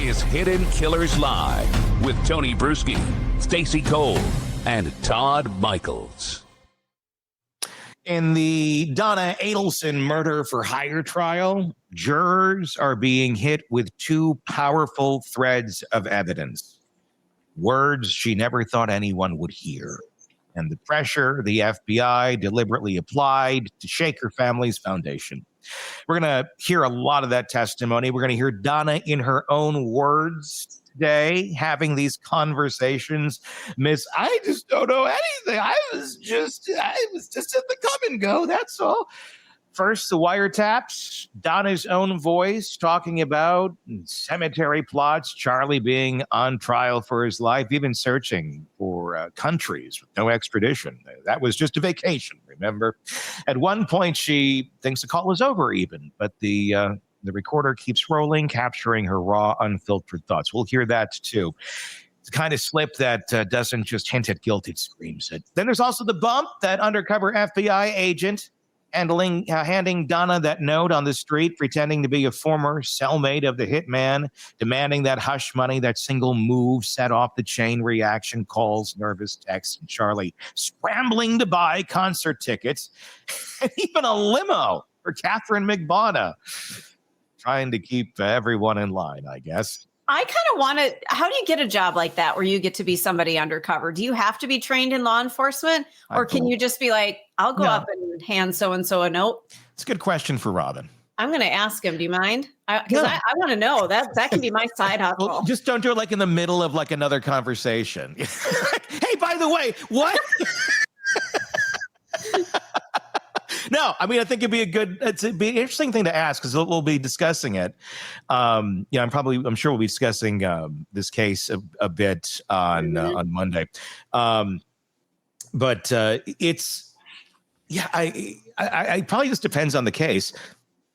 is Hidden Killers Live with Tony Brueski, Stacey Cole, and Todd Michaels. In the Donna Adelson murder for hire trial, jurors are being hit with two powerful threads of evidence. Words she never thought anyone would hear. And the pressure the FBI deliberately applied to shake her family's foundation. We're going to hear a lot of that testimony. We're going to hear Donna in her own words today, having these conversations. Miss, I just don't know anything. I was just at the come and go. That's all. First, the wiretaps, Donna's own voice talking about cemetery plots, Charlie being on trial for his life, even searching for countries with no extradition. That was just a vacation, remember? At one point, she thinks the call is over even, but the recorder keeps rolling, capturing her raw, unfiltered thoughts. We'll hear that too. It's the kind of slip that doesn't just hint at guilt, it screams it. Then there's also the bump, that undercover FBI agent handing Donna that note on the street, pretending to be a former cellmate of the hitman, demanding that hush money. That single move set off the chain reaction, calls, nervous texts, and Charlie scrambling to buy concert tickets, and even a limo for Katherine Magbanua. Trying to keep everyone in line, I guess. I kind of want to, how do you get a job like that where you get to be somebody undercover? Do you have to be trained in law enforcement, or can you just be like, I'll go up and hand so-and-so a note? It's a good question for Robin. I'm going to ask him, do you mind? Because I want to know. That can be my side hustle. Well, just don't do it like in the middle of like another conversation. Hey, by the way, what? No, I mean, I think it'd be an interesting thing to ask, because we'll be discussing it. I'm sure we'll be discussing this case a bit on Monday. But it's, I probably just depends on the case.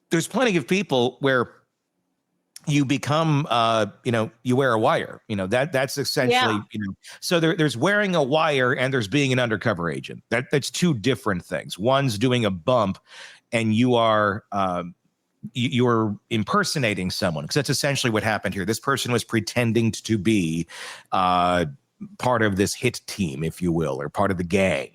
There's plenty of people where you become, you wear a wire, that's essentially, so there's wearing a wire and there's being an undercover agent. That's two different things. One's doing a bump and you're impersonating someone, because that's essentially what happened here. This person was pretending to be part of this hit team, if you will, or part of the gang.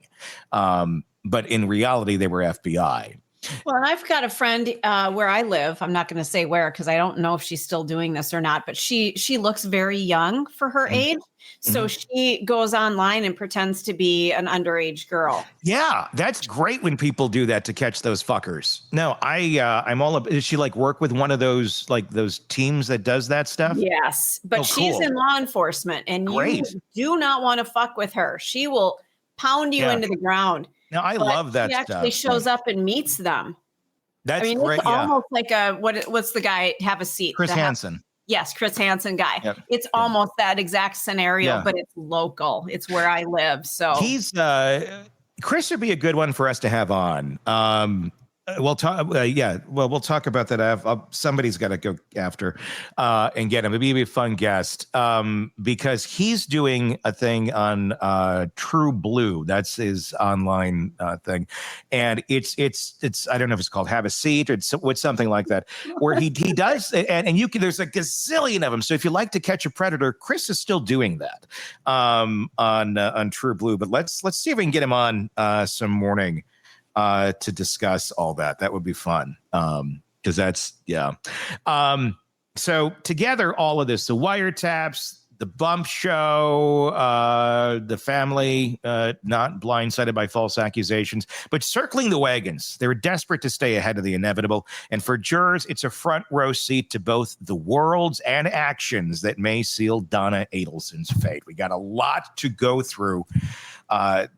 But in reality, they were FBI. Well, and I've got a friend where I live. I'm not going to say where, because I don't know if she's still doing this or not, but she looks very young for her age. So she goes online and pretends to be an underage girl. Yeah, that's great when people do that to catch those fuckers. No, I'm all up. Does she like work with one of those teams that does that stuff? Yes, but she's in law enforcement, and you do not want to fuck with her. She will pound you into the ground. Now, I love that stuff. She actually shows up and meets them. That's great. It's almost like what's the guy? Have a seat. Chris Hansen. Yes, Chris Hansen guy. Yep. It's almost that exact scenario, but it's local. It's where I live. So he's Chris would be a good one for us to have on. We'll talk. We'll talk about that. Somebody's got to go after and get him. It'd be a fun guest because he's doing a thing on True Blue. That's his online thing, and it's. I don't know if it's called Have a Seat or it's something like that, where he does, and you can. There's a gazillion of them. So if you like to catch a predator, Chris is still doing that on True Blue. But let's see if we can get him on some morning. To discuss all that. That would be fun. Because that's, so together, all of this, the wiretaps, the bump show, the family not blindsided by false accusations, but circling the wagons. They were desperate to stay ahead of the inevitable. And for jurors, it's a front row seat to both the worlds and actions that may seal Donna Adelson's fate. We got a lot to go through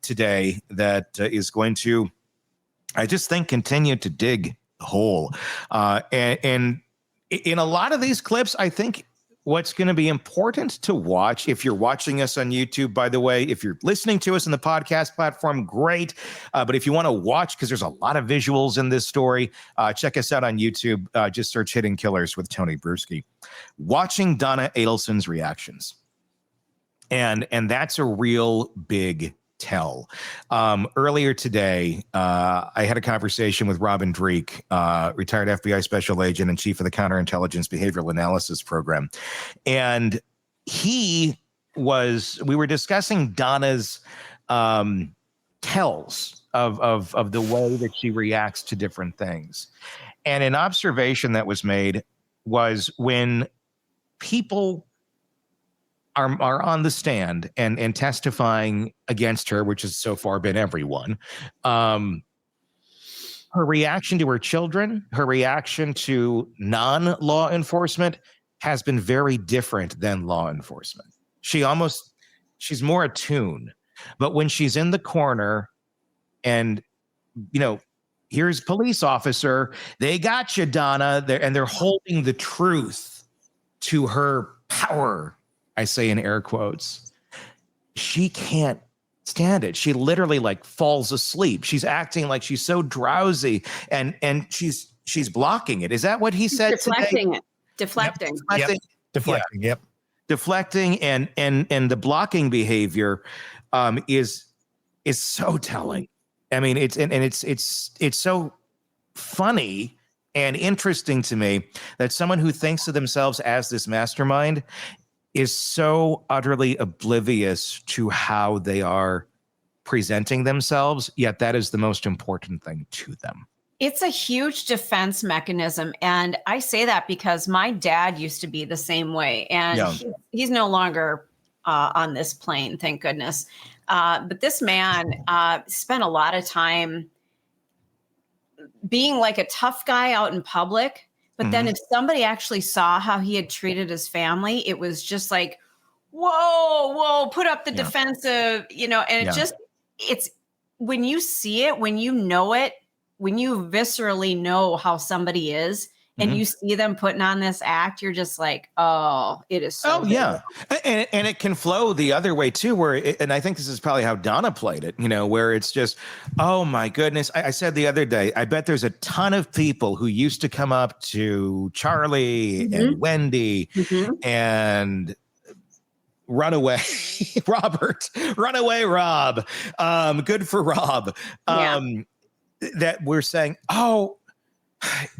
today that is going to, I just think, continue to dig the hole. And in a lot of these clips, I think what's going to be important to watch, if you're watching us on YouTube, by the way, if you're listening to us on the podcast platform, great. But if you want to watch, because there's a lot of visuals in this story, check us out on YouTube. Just search Hidden Killers with Tony Brueski. Watching Donna Adelson's reactions. And that's a real big tell. Earlier today, I had a conversation with Robin Dreek, retired FBI special agent and chief of the Counterintelligence Behavioral Analysis Program. And we were discussing Donna's tells of the way that she reacts to different things. And an observation that was made was when people are on the stand and testifying against her, which has so far been everyone, her reaction to her children, her reaction to non-law enforcement has been very different than law enforcement. She's more attuned. But when she's in the corner and, here's police officer, they got you, Donna, they're holding the truth to her power, I say in air quotes, she can't stand it. She literally falls asleep. She's acting like she's so drowsy and she's blocking it. Is that what he said? Deflecting it. Deflecting. Yep. Deflecting. Yep. Deflecting and the blocking behavior is so telling. I mean, it's so funny and interesting to me that someone who thinks of themselves as this mastermind is so utterly oblivious to how they are presenting themselves, yet that is the most important thing to them. It's a huge defense mechanism. And I say that because my dad used to be the same way. And he's no longer on this plane, thank goodness. But this man spent a lot of time being like a tough guy out in public. But then if somebody actually saw how he had treated his family, it was just like, whoa, put up the defensive, and it's when you see it, when you know it, when you viscerally know how somebody is and you see them putting on this act, you're just like, oh, it is so good. Yeah. And it can flow the other way too, and I think this is probably how Donna played it, where it's just, oh my goodness. I said the other day, I bet there's a ton of people who used to come up to Charlie and Wendy and runaway Robert, runaway Rob. Good for Rob. That we're saying, oh,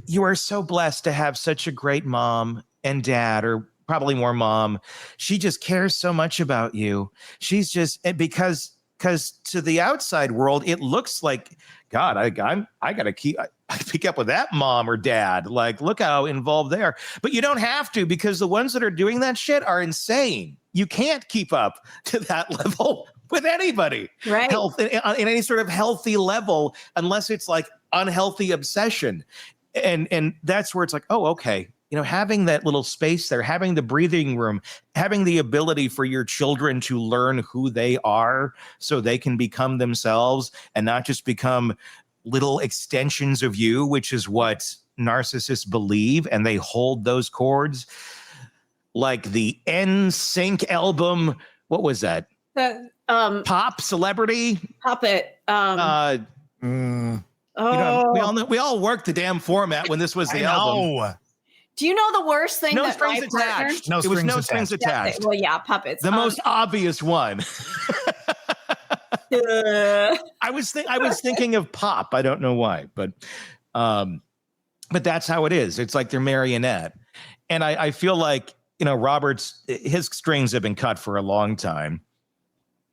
you are so blessed to have such a great mom and dad, or probably more mom. She just cares so much about you. She's just, because to the outside world, it looks like, God, I got to keep up with that mom or dad. Like, look how involved they are. But you don't have to, because the ones that are doing that shit are insane. You can't keep up to that level with anybody, right? In any sort of healthy level, unless it's like unhealthy obsession. And that's where it's like, oh, okay. Having that little space there, having the breathing room, having the ability for your children to learn who they are so they can become themselves and not just become little extensions of you, which is what narcissists believe. And they hold those cords like the NSYNC album. What was that? Pop Celebrity Puppet. We all worked the damn format when this was the album. Do you know the worst thing? No strings attached. It was no strings attached. Well, yeah, puppets. The most obvious one. I was thinking of Pop. I don't know why, but that's how it is. It's like they're marionette, and I feel like Robert's his strings have been cut for a long time.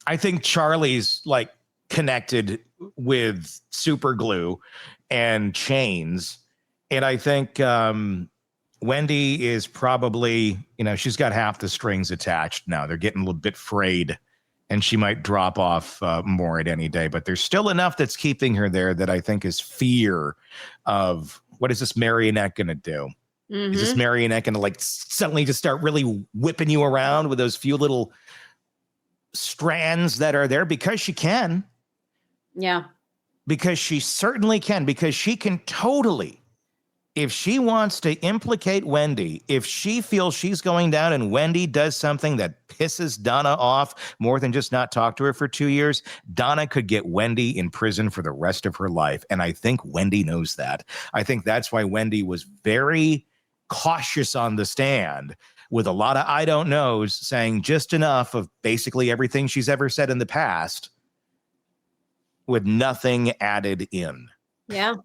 I think Charlie's like connected with super glue and chains, and I think Wendy is probably, she's got half the strings attached now. They're getting a little bit frayed, and she might drop off more at any day. But there's still enough that's keeping her there that I think is fear of, what is this marionette going to do? Is this marionette going to like suddenly just start really whipping you around with those few little strands that are there? Because she can. Yeah. Because she certainly can. Because she can totally, if she wants to implicate Wendy, if she feels she's going down and Wendy does something that pisses Donna off more than just not talk to her for 2 years, Donna could get Wendy in prison for the rest of her life. And I think Wendy knows that. I think that's why Wendy was very cautious on the stand with a lot of I don't knows, saying just enough of basically everything she's ever said in the past with nothing added in. Yeah.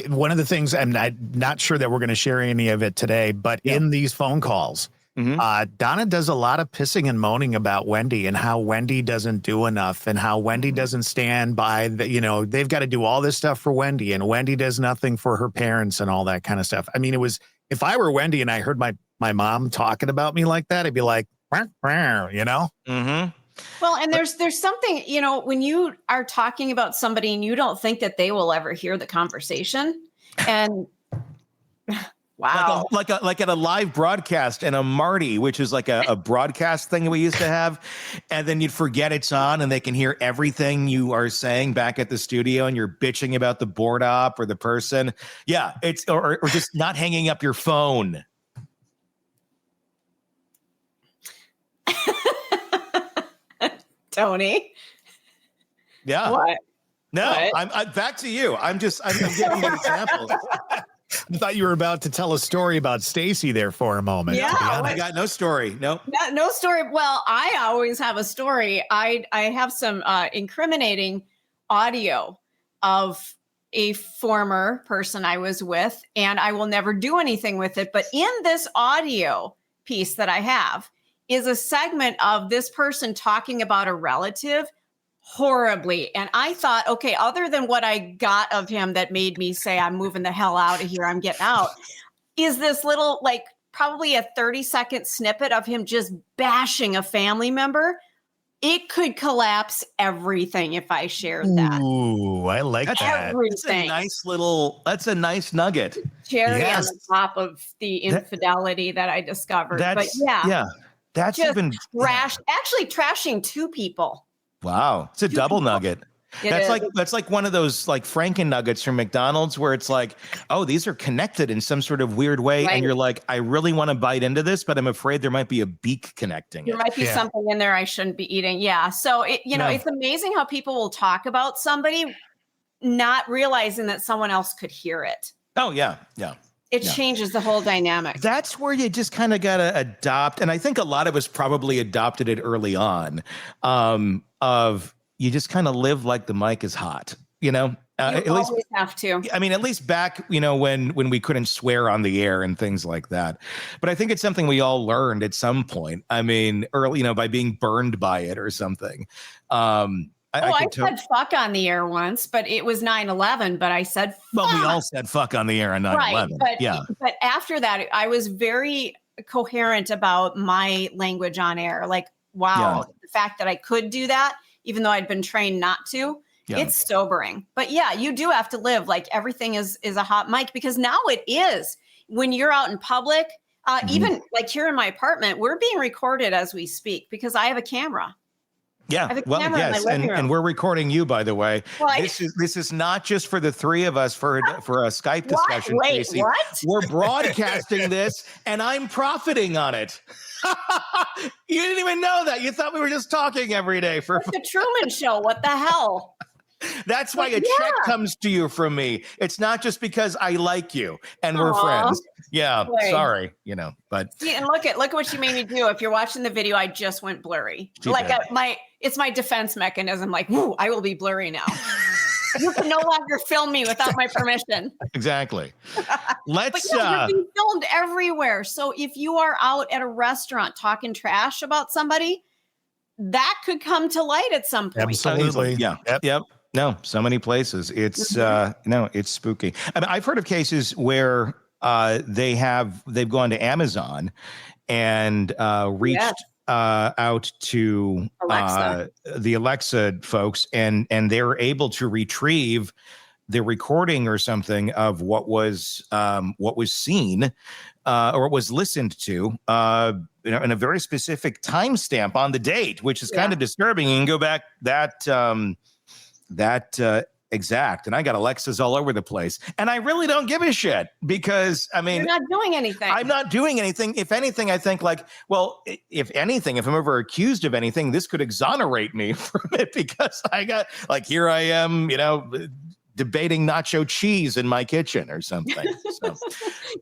One of the things, I'm not sure that we're going to share any of it today, but in these phone calls, Donna does a lot of pissing and moaning about Wendy and how Wendy doesn't do enough and how Wendy doesn't stand by the, they've got to do all this stuff for Wendy and Wendy does nothing for her parents and all that kind of stuff. I mean, if I were Wendy and I heard my mom talking about me like that, I'd be like, Mm-hmm. Well, and there's something, when you are talking about somebody and you don't think that they will ever hear the conversation, and wow, like at a live broadcast and a Marty, which is like a broadcast thing we used to have, and then you'd forget it's on and they can hear everything you are saying back at the studio and you're bitching about the board op or the person. Yeah, it's or just not hanging up your phone. Tony. Yeah. What? No, What? I'm back to you. I'm giving you examples. I thought you were about to tell a story about Stacy there for a moment. Yeah. I got no story. Nope. No story. Well, I always have a story. I have some incriminating audio of a former person I was with, and I will never do anything with it. But in this audio piece that I have is a segment of this person talking about a relative horribly. And I thought, okay, other than what I got of him that made me say, I'm moving the hell out of here, I'm getting out, is this little, probably a 30-second snippet of him just bashing a family member. It could collapse everything if I shared that. Ooh, I like that. Everything. That's a nice nugget. Cherry on the top of the infidelity that I discovered. But yeah. That's just even actually trashing two people. Wow. It's a double nugget. That's like one of those Franken nuggets from McDonald's where it's like, oh, these are connected in some sort of weird way. Right. And you're like, I really want to bite into this, but I'm afraid there might be a beak connecting There might be something in there I shouldn't be eating. Yeah. So it's amazing how people will talk about somebody not realizing that someone else could hear it. Oh, yeah. Yeah. It changes the whole dynamic. That's where you just kind of got to adopt. And I think a lot of us probably adopted it early on of you just kind of live like the mic is hot, at least have to. I mean, at least back, when we couldn't swear on the air and things like that. But I think it's something we all learned at some point. I mean, early, by being burned by it or something. I said fuck on the air once, but it was 9/11, but I said fuck. Well, we all said fuck on the air on 9/11. Right, but after that, I was very coherent about my language on air. The fact that I could do that, even though I'd been trained not to, it's sobering. But you do have to live like everything is a hot mic, because now it is. When you're out in public, even like here in my apartment, we're being recorded as we speak because I have a camera. Yeah, well, yes, and we're recording you, by the way. Well, this is not just for the three of us for a Skype discussion. Wait, Stacey. what? We're broadcasting this, and I'm profiting on it. You didn't even know that. You thought we were just talking every day for the Truman Show. What the hell? That's why a check comes to you from me. It's not just because I like you and we're friends. Yeah, sorry, but see, and look at what you made me do. If you're watching the video, I just went blurry. It's my defense mechanism. Like, woo, I will be blurry now. You can no longer film me without my permission. Exactly. Let's. You're being filmed everywhere. So if you are out at a restaurant talking trash about somebody, that could come to light at some point. Absolutely. Yeah. Yep. No, so many places. It's it's spooky. I mean, I've heard of cases where they've gone to Amazon and reached out to the Alexa folks, and they're able to retrieve the recording or something of what was seen or what was listened to in a very specific timestamp on the date, which is kind of disturbing. You can go back that exact, and I got Alexas all over the place, and I really don't give a shit because I mean, you're not doing anything. I'm not doing anything. If anything, I think if anything, if I'm ever accused of anything, this could exonerate me from it because I got here I am, debating nacho cheese in my kitchen or something. So,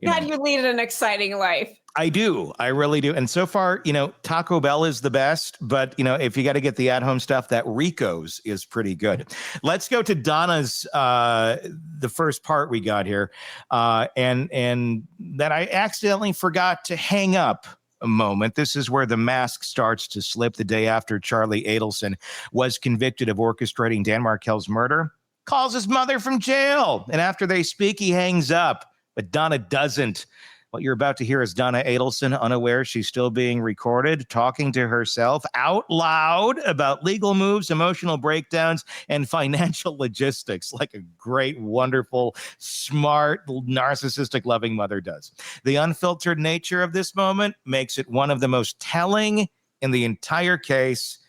God, you lead an exciting life. I do. I really do. And so far, Taco Bell is the best. But, if you got to get the at-home stuff, that Rico's is pretty good. Let's go to Donna's, the first part we got here. And that I accidentally forgot to hang up a moment. This is where the mask starts to slip the day after Charlie Adelson was convicted of orchestrating Dan Markel's murder. Calls his mother from jail. And after they speak, he hangs up. But Donna doesn't. What you're about to hear is Donna Adelson, unaware she's still being recorded, talking to herself out loud about legal moves, emotional breakdowns, and financial logistics, like a great, wonderful, smart, narcissistic, loving mother does. The unfiltered nature of this moment makes it one of the most telling in the entire case.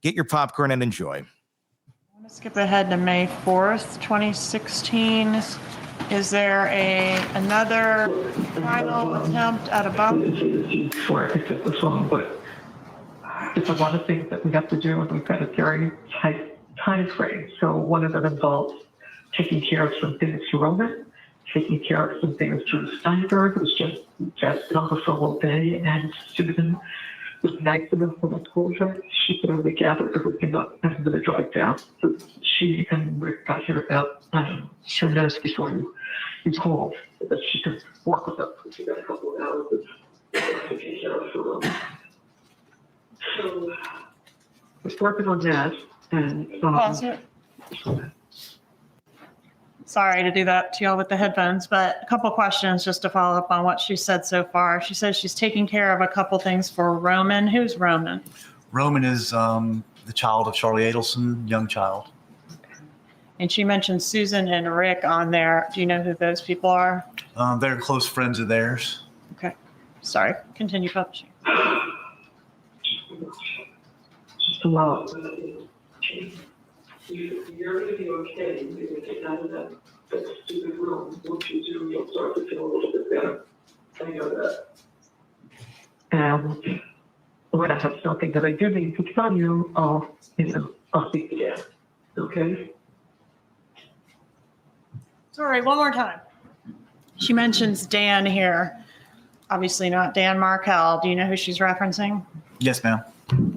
Get your popcorn and enjoy. I'm going to skip ahead to May 4th, 2016. Is there another final attempt at a bump? Sure, I picked up the phone, but there's a lot of things that we have to do, and we've got a very tight time frame. So one of them involves taking care of some things to Roman, taking care of some things to Steinberg, who's just on the phone all day, and Susan was nice enough when I told her she could only gather everything up and then drive down. So she and Rick got here about 10 minutes before you called, so that she could work with us. She got a couple of hours of taking care of her. So we're working on that. And Pause it. Sorry to do that to y'all with the headphones, but a couple questions just to follow up on what she said so far. She says she's taking care of a couple things for Roman. Who's Roman? Roman is the child of Charlie Adelson, young child. And she mentioned Susan and Rick on there. Do you know who those people are? They're close friends of theirs. Okay. Sorry. Continue publishing. just allow you're going to be okay. You're going to get out of that stupid room. Once you do, you'll start to feel a little bit better. I know that. And when I have something that I do need to tell you, I'll speak again. Okay? Sorry, one more time. She mentions Dan here. Obviously not Dan Markel. Do you know who she's referencing? Yes, ma'am.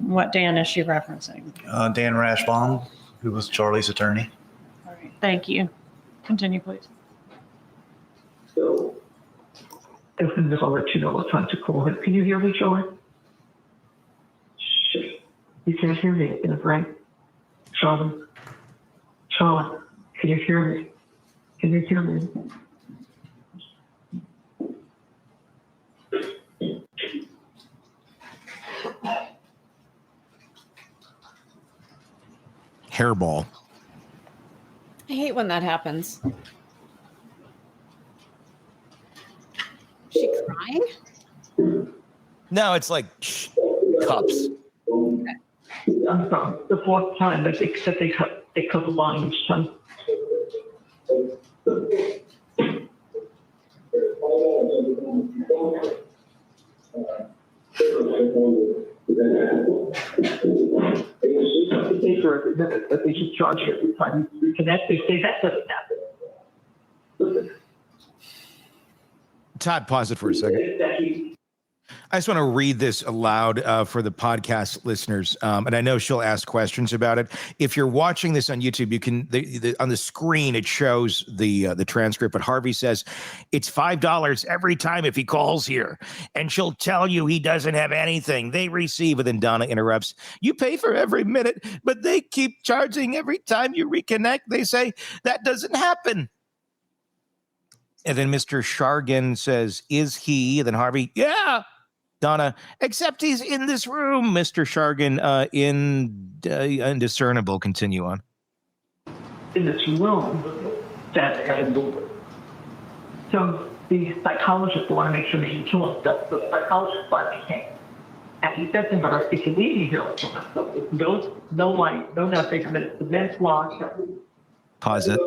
What Dan is she referencing? Dan Rashbaum, who was Charlie's attorney. All right, thank you. Continue, please. So, I'll let you know what time to call him. Can you hear me, Joey? Shit. You can't hear me, right? Sean, can you hear me? Can you hear me? Hairball. I hate when that happens. She crying? No, it's like cups. I'm sorry. The fourth time that they cut the line each time. That they just charge you every time you reconnect. They say that doesn't happen. Listen. Todd, pause it for a second. I just want to read this aloud for the podcast listeners, and I know she'll ask questions about it. If you're watching this on YouTube, you can on the screen it shows the transcript. But Harvey says it's $5 every time if he calls here, and she'll tell you he doesn't have anything. They receive, and then Donna interrupts. You pay for every minute, but they keep charging every time you reconnect. They say that doesn't happen. And then Mr. Shargan says, "Is he?" And then Harvey, yeah. Donna, except he's in this room. Mr. Shargan, indiscernible. Continue on. In this room, so the psychologist want to make sure that you kill him. The psychologist finally came. And he said to her, if you leave me here, no light, no nothing, the bed's locked. Pause it.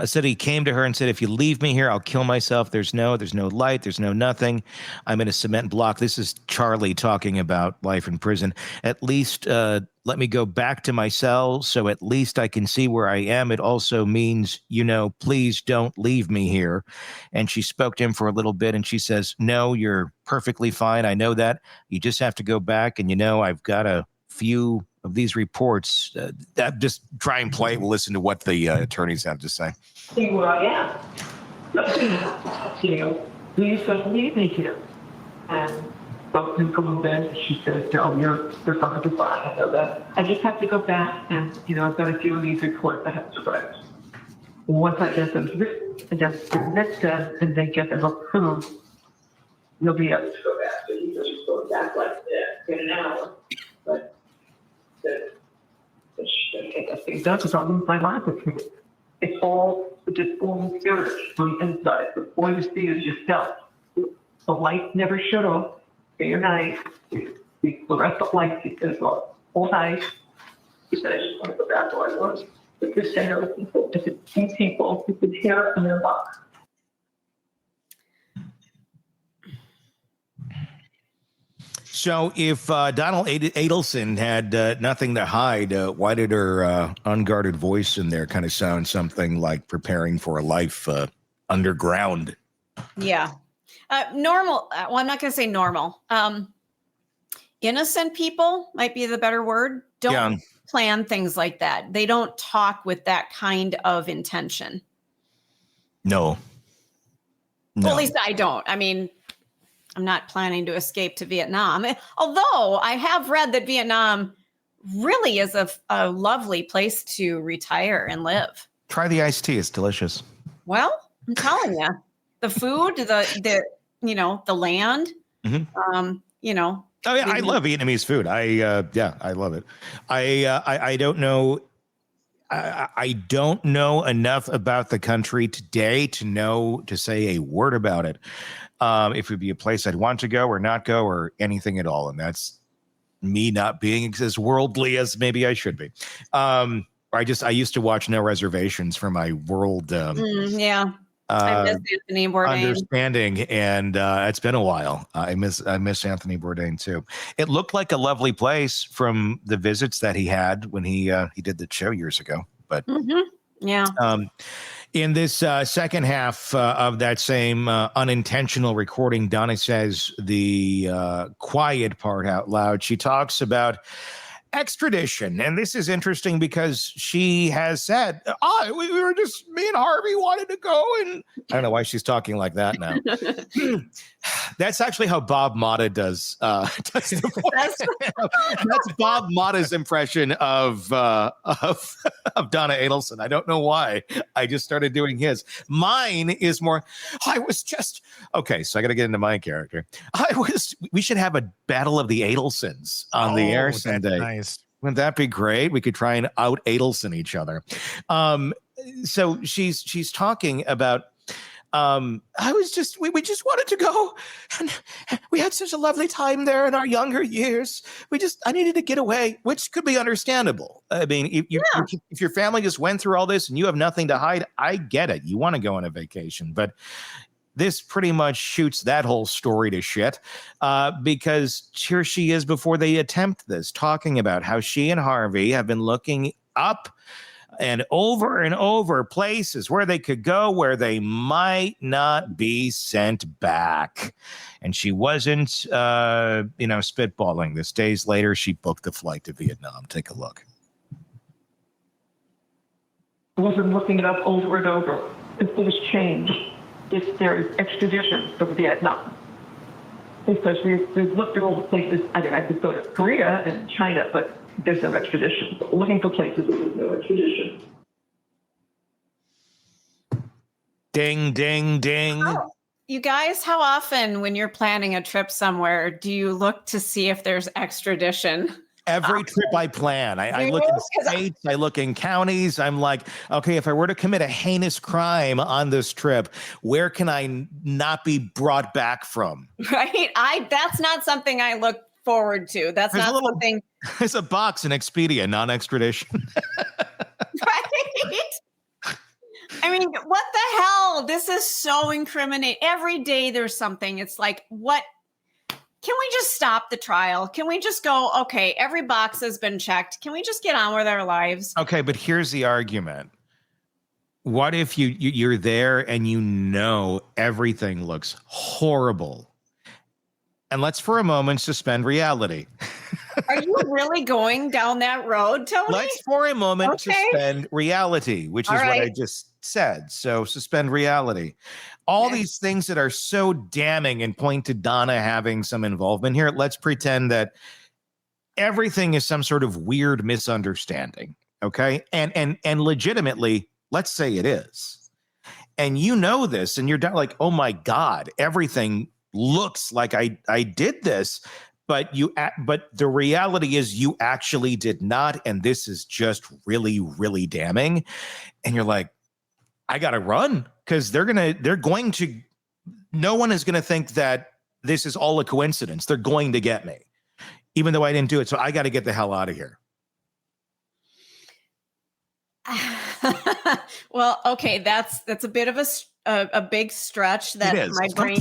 said he came to her and said, if you leave me here, I'll kill myself. There's no light. There's no nothing. I'm in a cement block. This is Charlie talking about life in prison. At least let me go back to my cell so at least I can see where I am. It also means, please don't leave me here. And she spoke to him for a little bit and she says, no, you're perfectly fine. I know that. You just have to go back. And, I've got a few of these reports that just try and play. We'll listen to what the attorneys have to say. See where I am. Please don't leave me here. And spoke to him a little bit. She said, "No, you're going to be fine. I know that. I just have to go back and I've got a few of these reports I have to write. Once I get them submitted and they get them approved, you'll be able to go back." So he just goes back like that in an hour. But that thing does is I'll lose my life with him. It's all just all spirit from the inside. The all you see is yourself. The light never shut off. Day or night. The rest of life is all night. He said, I just want to go back where I was. But this center of people, if it's 2 people who could hear in their box. So if Donna Adelson had nothing to hide, why did her unguarded voice in there kind of sound something like preparing for a life underground? Yeah. Normal. Well, I'm not going to say normal. Innocent people might be the better word. Don't plan things like that. They don't talk with that kind of intention. No. Well, at least I don't. I mean, I'm not planning to escape to Vietnam. Although I have read that Vietnam really is a lovely place to retire and live. Try the iced tea. It's delicious. Well, I'm telling you, the food, the land, Oh yeah, I love Vietnamese food. I love it. I don't know. I don't know enough about the country today to say a word about it. If it would be a place I'd want to go or not go or anything at all. And that's me not being as worldly as maybe I should be. I used to watch No Reservations for my world. I miss Anthony Bourdain. Understanding, and it's been a while. I miss Anthony Bourdain too. It looked like a lovely place from the visits that he had when he did the show years ago. But in this second half of that same unintentional recording, Donna says the quiet part out loud. She talks about extradition. And this is interesting because she has said, we were just, me and Harvey wanted to go. And I don't know why she's talking like that now. That's actually how Bob Motta does the voice. That's Bob Motta's impression of Donna Adelson. I don't know why. I just started doing his. Mine is more, okay, so I got to get into my character. We should have a battle of the Adelsons on the air someday. Nice. Wouldn't that be great? We could try and out Adelson each other. So she's talking about, we just wanted to go, and we had such a lovely time there in our younger years. I needed to get away, which could be understandable. I mean, if your family just went through all this and you have nothing to hide, I get it. You want to go on a vacation, but this pretty much shoots that whole story to shit, because here she is before they attempt this, talking about how she and Harvey have been looking up and over places where they could go where they might not be sent back. And she wasn't, spitballing this. Days later, she booked the flight to Vietnam. Take a look. I wasn't looking it up over and over. If there's change, if there is extradition from Vietnam. Because we've looked at all the places. I could go to Korea and China, but there's no extradition. But looking for places where there's no extradition. Ding, ding, ding. Oh, you guys, how often when you're planning a trip somewhere do you look to see if there's extradition? Every trip I plan, I look in states, I look in counties. I'm like, okay, if I were to commit a heinous crime on this trip, where can I not be brought back from? Right. That's not something I look forward to. That's something. There's a box in Expedia, non-extradition. Right. I I mean, what the hell? This is so incriminating. Every day there's something. It's like, what? Can we just stop the trial? Can we just go, okay, every box has been checked. Can we just get on with our lives? Okay, but here's the argument. What if you're there and you know everything looks horrible? And let's for a moment suspend reality. Are you really going down that road, Tony? Let's for a moment suspend reality, which is what I just said. So suspend reality. All these things that are so damning and point to Donna having some involvement here, let's pretend that everything is some sort of weird misunderstanding. Okay. And legitimately, let's say it is. And you know this, and you're like, oh my God, everything looks like I did this. But the reality is you actually did not. And this is just really, really damning. And you're like, I got to run because no one is going to think that this is all a coincidence. They're going to get me, even though I didn't do it. So I got to get the hell out of here. Well, okay. That's a bit of a big stretch that my brain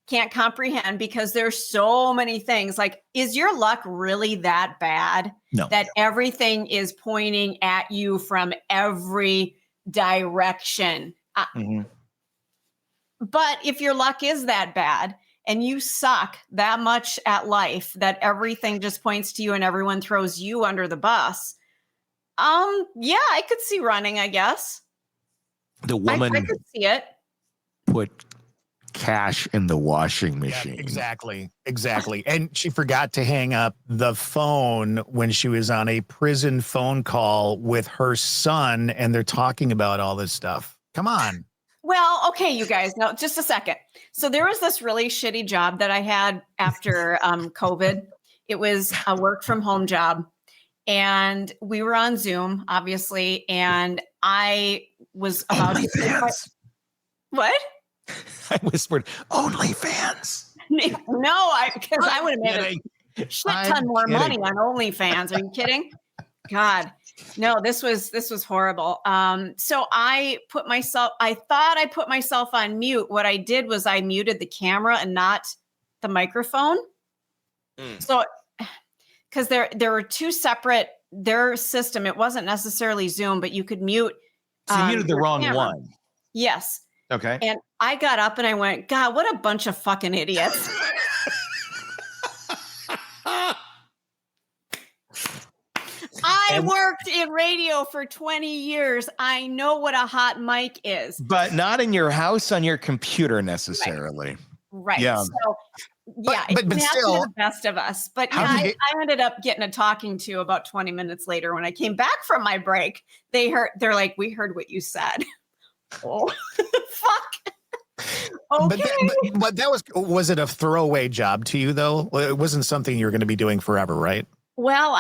can't comprehend, because there's so many things. Like, is your luck really that bad? No. That everything is pointing at you from every direction? But if your luck is that bad and you suck that much at life that everything just points to you and everyone throws you under the bus, yeah, I could see running, I guess. The woman I could see it. Put cash in the washing machine. Yeah, exactly. And she forgot to hang up the phone when she was on a prison phone call with her son, and they're talking about all this stuff. Come on. Well, okay, you guys, now just a second. So there was this really shitty job that I had after COVID. It was a work from home job, and we were on Zoom, obviously, and I was about to what? I whispered, OnlyFans. No, because I would have made a shit ton more money on OnlyFans. Are you kidding? God, no, this was horrible. So I thought I put myself on mute. What I did was I muted the camera and not the microphone. So, because there were two separate, their system, it wasn't necessarily Zoom, but you could mute. So you muted the wrong camera. one. Yes. Okay. And I got up and I went, God, what a bunch of fucking idiots. I worked in radio for 20 years. I know what a hot mic is. But not in your house on your computer necessarily. Right. Yeah. So, yeah, but still, the best of us. But yeah, I ended up getting a talking to about 20 minutes later when I came back from my break. They're like, we heard what you said. Oh, fuck. Okay. But that was it a throwaway job to you though? It wasn't something you were going to be doing forever, right? Well,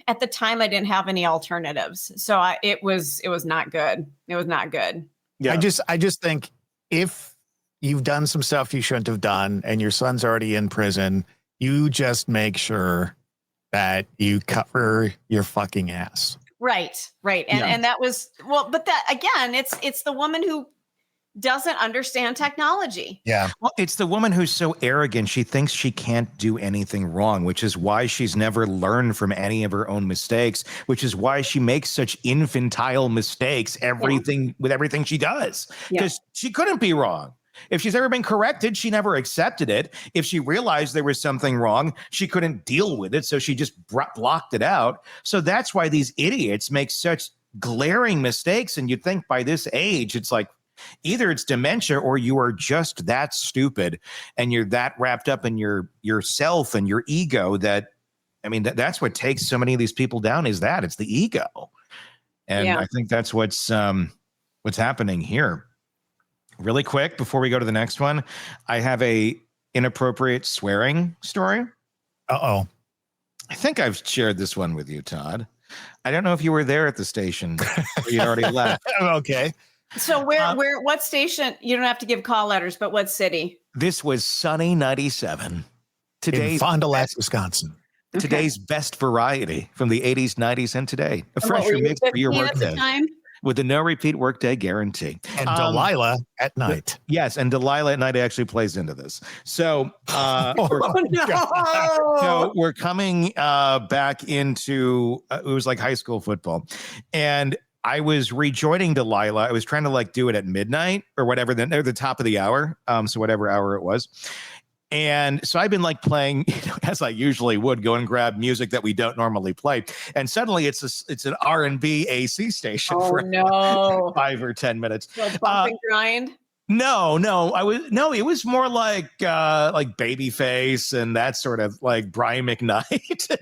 at the time I didn't have any alternatives. So it was not good. It was not good. Yeah. I just think if you've done some stuff you shouldn't have done and your son's already in prison, you just make sure that you cover your fucking ass. Right. And that was, but that again, it's the woman who doesn't understand technology. Yeah. Well, it's the woman who's so arrogant. She thinks she can't do anything wrong, which is why she's never learned from any of her own mistakes, which is why she makes such infantile mistakes with everything she does, because she couldn't be wrong. If she's ever been corrected, she never accepted it. If she realized there was something wrong, she couldn't deal with it. So she just blocked it out. So that's why these idiots make such glaring mistakes. And you'd think by this age, it's like either it's dementia or you are just that stupid and you're that wrapped up in yourself and your ego that, I mean, that's what takes so many of these people down is that it's the ego. And I think that's what's happening here. Really quick, before we go to the next one, I have a inappropriate swearing story. Uh-oh. I think I've shared this one with you, Todd. I don't know if you were there at the station. You'd already left. Okay. So what station? You don't have to give call letters, but what city? This was Sunny 97. In Fond du Lac, Wisconsin. Today's best variety from the 80s, 90s, and today. A fresh mix for your work day. with a no repeat workday guarantee. And Delilah at night. Yes, and Delilah at night actually plays into this. So, we're coming back into it was like high school football, and I was rejoining Delilah. I was trying to like do it at midnight or whatever, then or the top of the hour. So whatever hour it was. And so I've been like playing, as I usually would, go and grab music that we don't normally play. And suddenly it's an R&B AC station for 5 or 10 minutes. So bump and grind. No, it was more like Babyface and that sort of like Brian McKnight.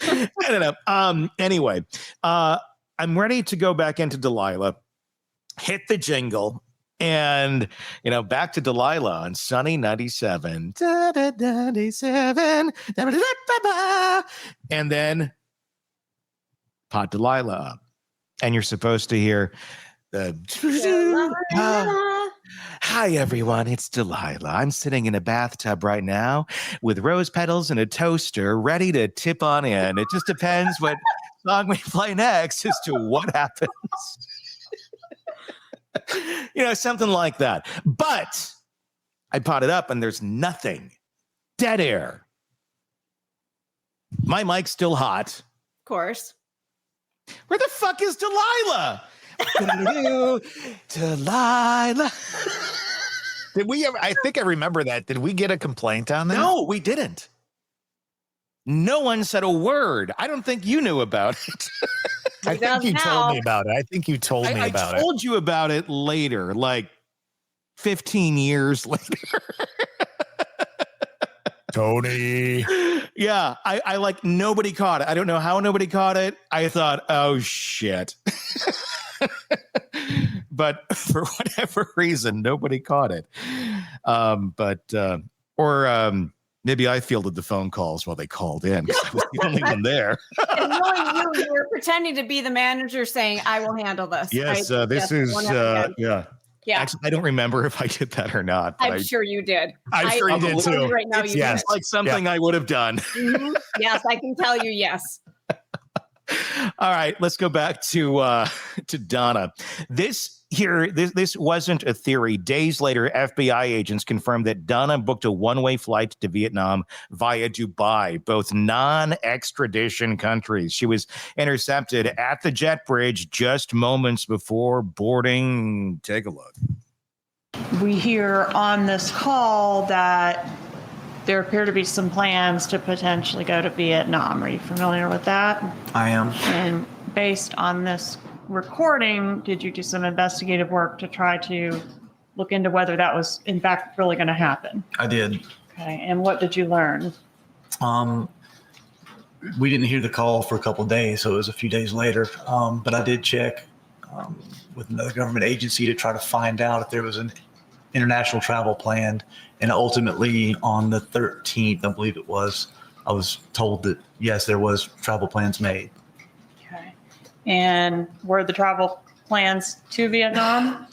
I don't know. Anyway, I'm ready to go back into Delilah, hit the jingle, and back to Delilah on Sunny 97. And then pot Delilah up. And you're supposed to hear the hi everyone, it's Delilah. I'm sitting in a bathtub right now with rose petals and a toaster ready to tip on in. It just depends what song we play next as to what happens. Something like that. But I pot it up and there's nothing. Dead air. My mic's still hot. Of course. Where the fuck is Delilah? Delilah. Did we ever? I think I remember that. Did we get a complaint on that? No, we didn't. No one said a word. I don't think you knew about it. I think you told me about it. I think you told me about it. I told you about it later, like 15 years later. Tony. Yeah, I like nobody caught it. I don't know how nobody caught it. I thought, oh shit. But for whatever reason, nobody caught it. Maybe I fielded the phone calls while they called in because I was the only one there. And knowing you were pretending to be the manager saying, I will handle this. Yes, yeah. Yeah. Actually, I don't remember if I did that or not. I'm sure you did. I'm sure you did too. Right now, you did. Like something I would have done. Mm-hmm. Yes, I can tell you yes. All right, let's go back to Donna. This wasn't a theory. Days later, FBI agents confirmed that Donna booked a one-way flight to Vietnam via Dubai, both non-extradition countries. She was intercepted at the jet bridge just moments before boarding. Take a look. We hear on this call that there appear to be some plans to potentially go to Vietnam. Are you familiar with that? I am. And based on this recording, did you do some investigative work to try to look into whether that was in fact really going to happen? I did. Okay, and what did you learn? We didn't hear the call for a couple of days, so it was a few days later. But I did check with another government agency to try to find out if there was an international travel planned. And ultimately, on the 13th, I believe it was, I was told that, yes, there was travel plans made. Okay. And were the travel plans to Vietnam?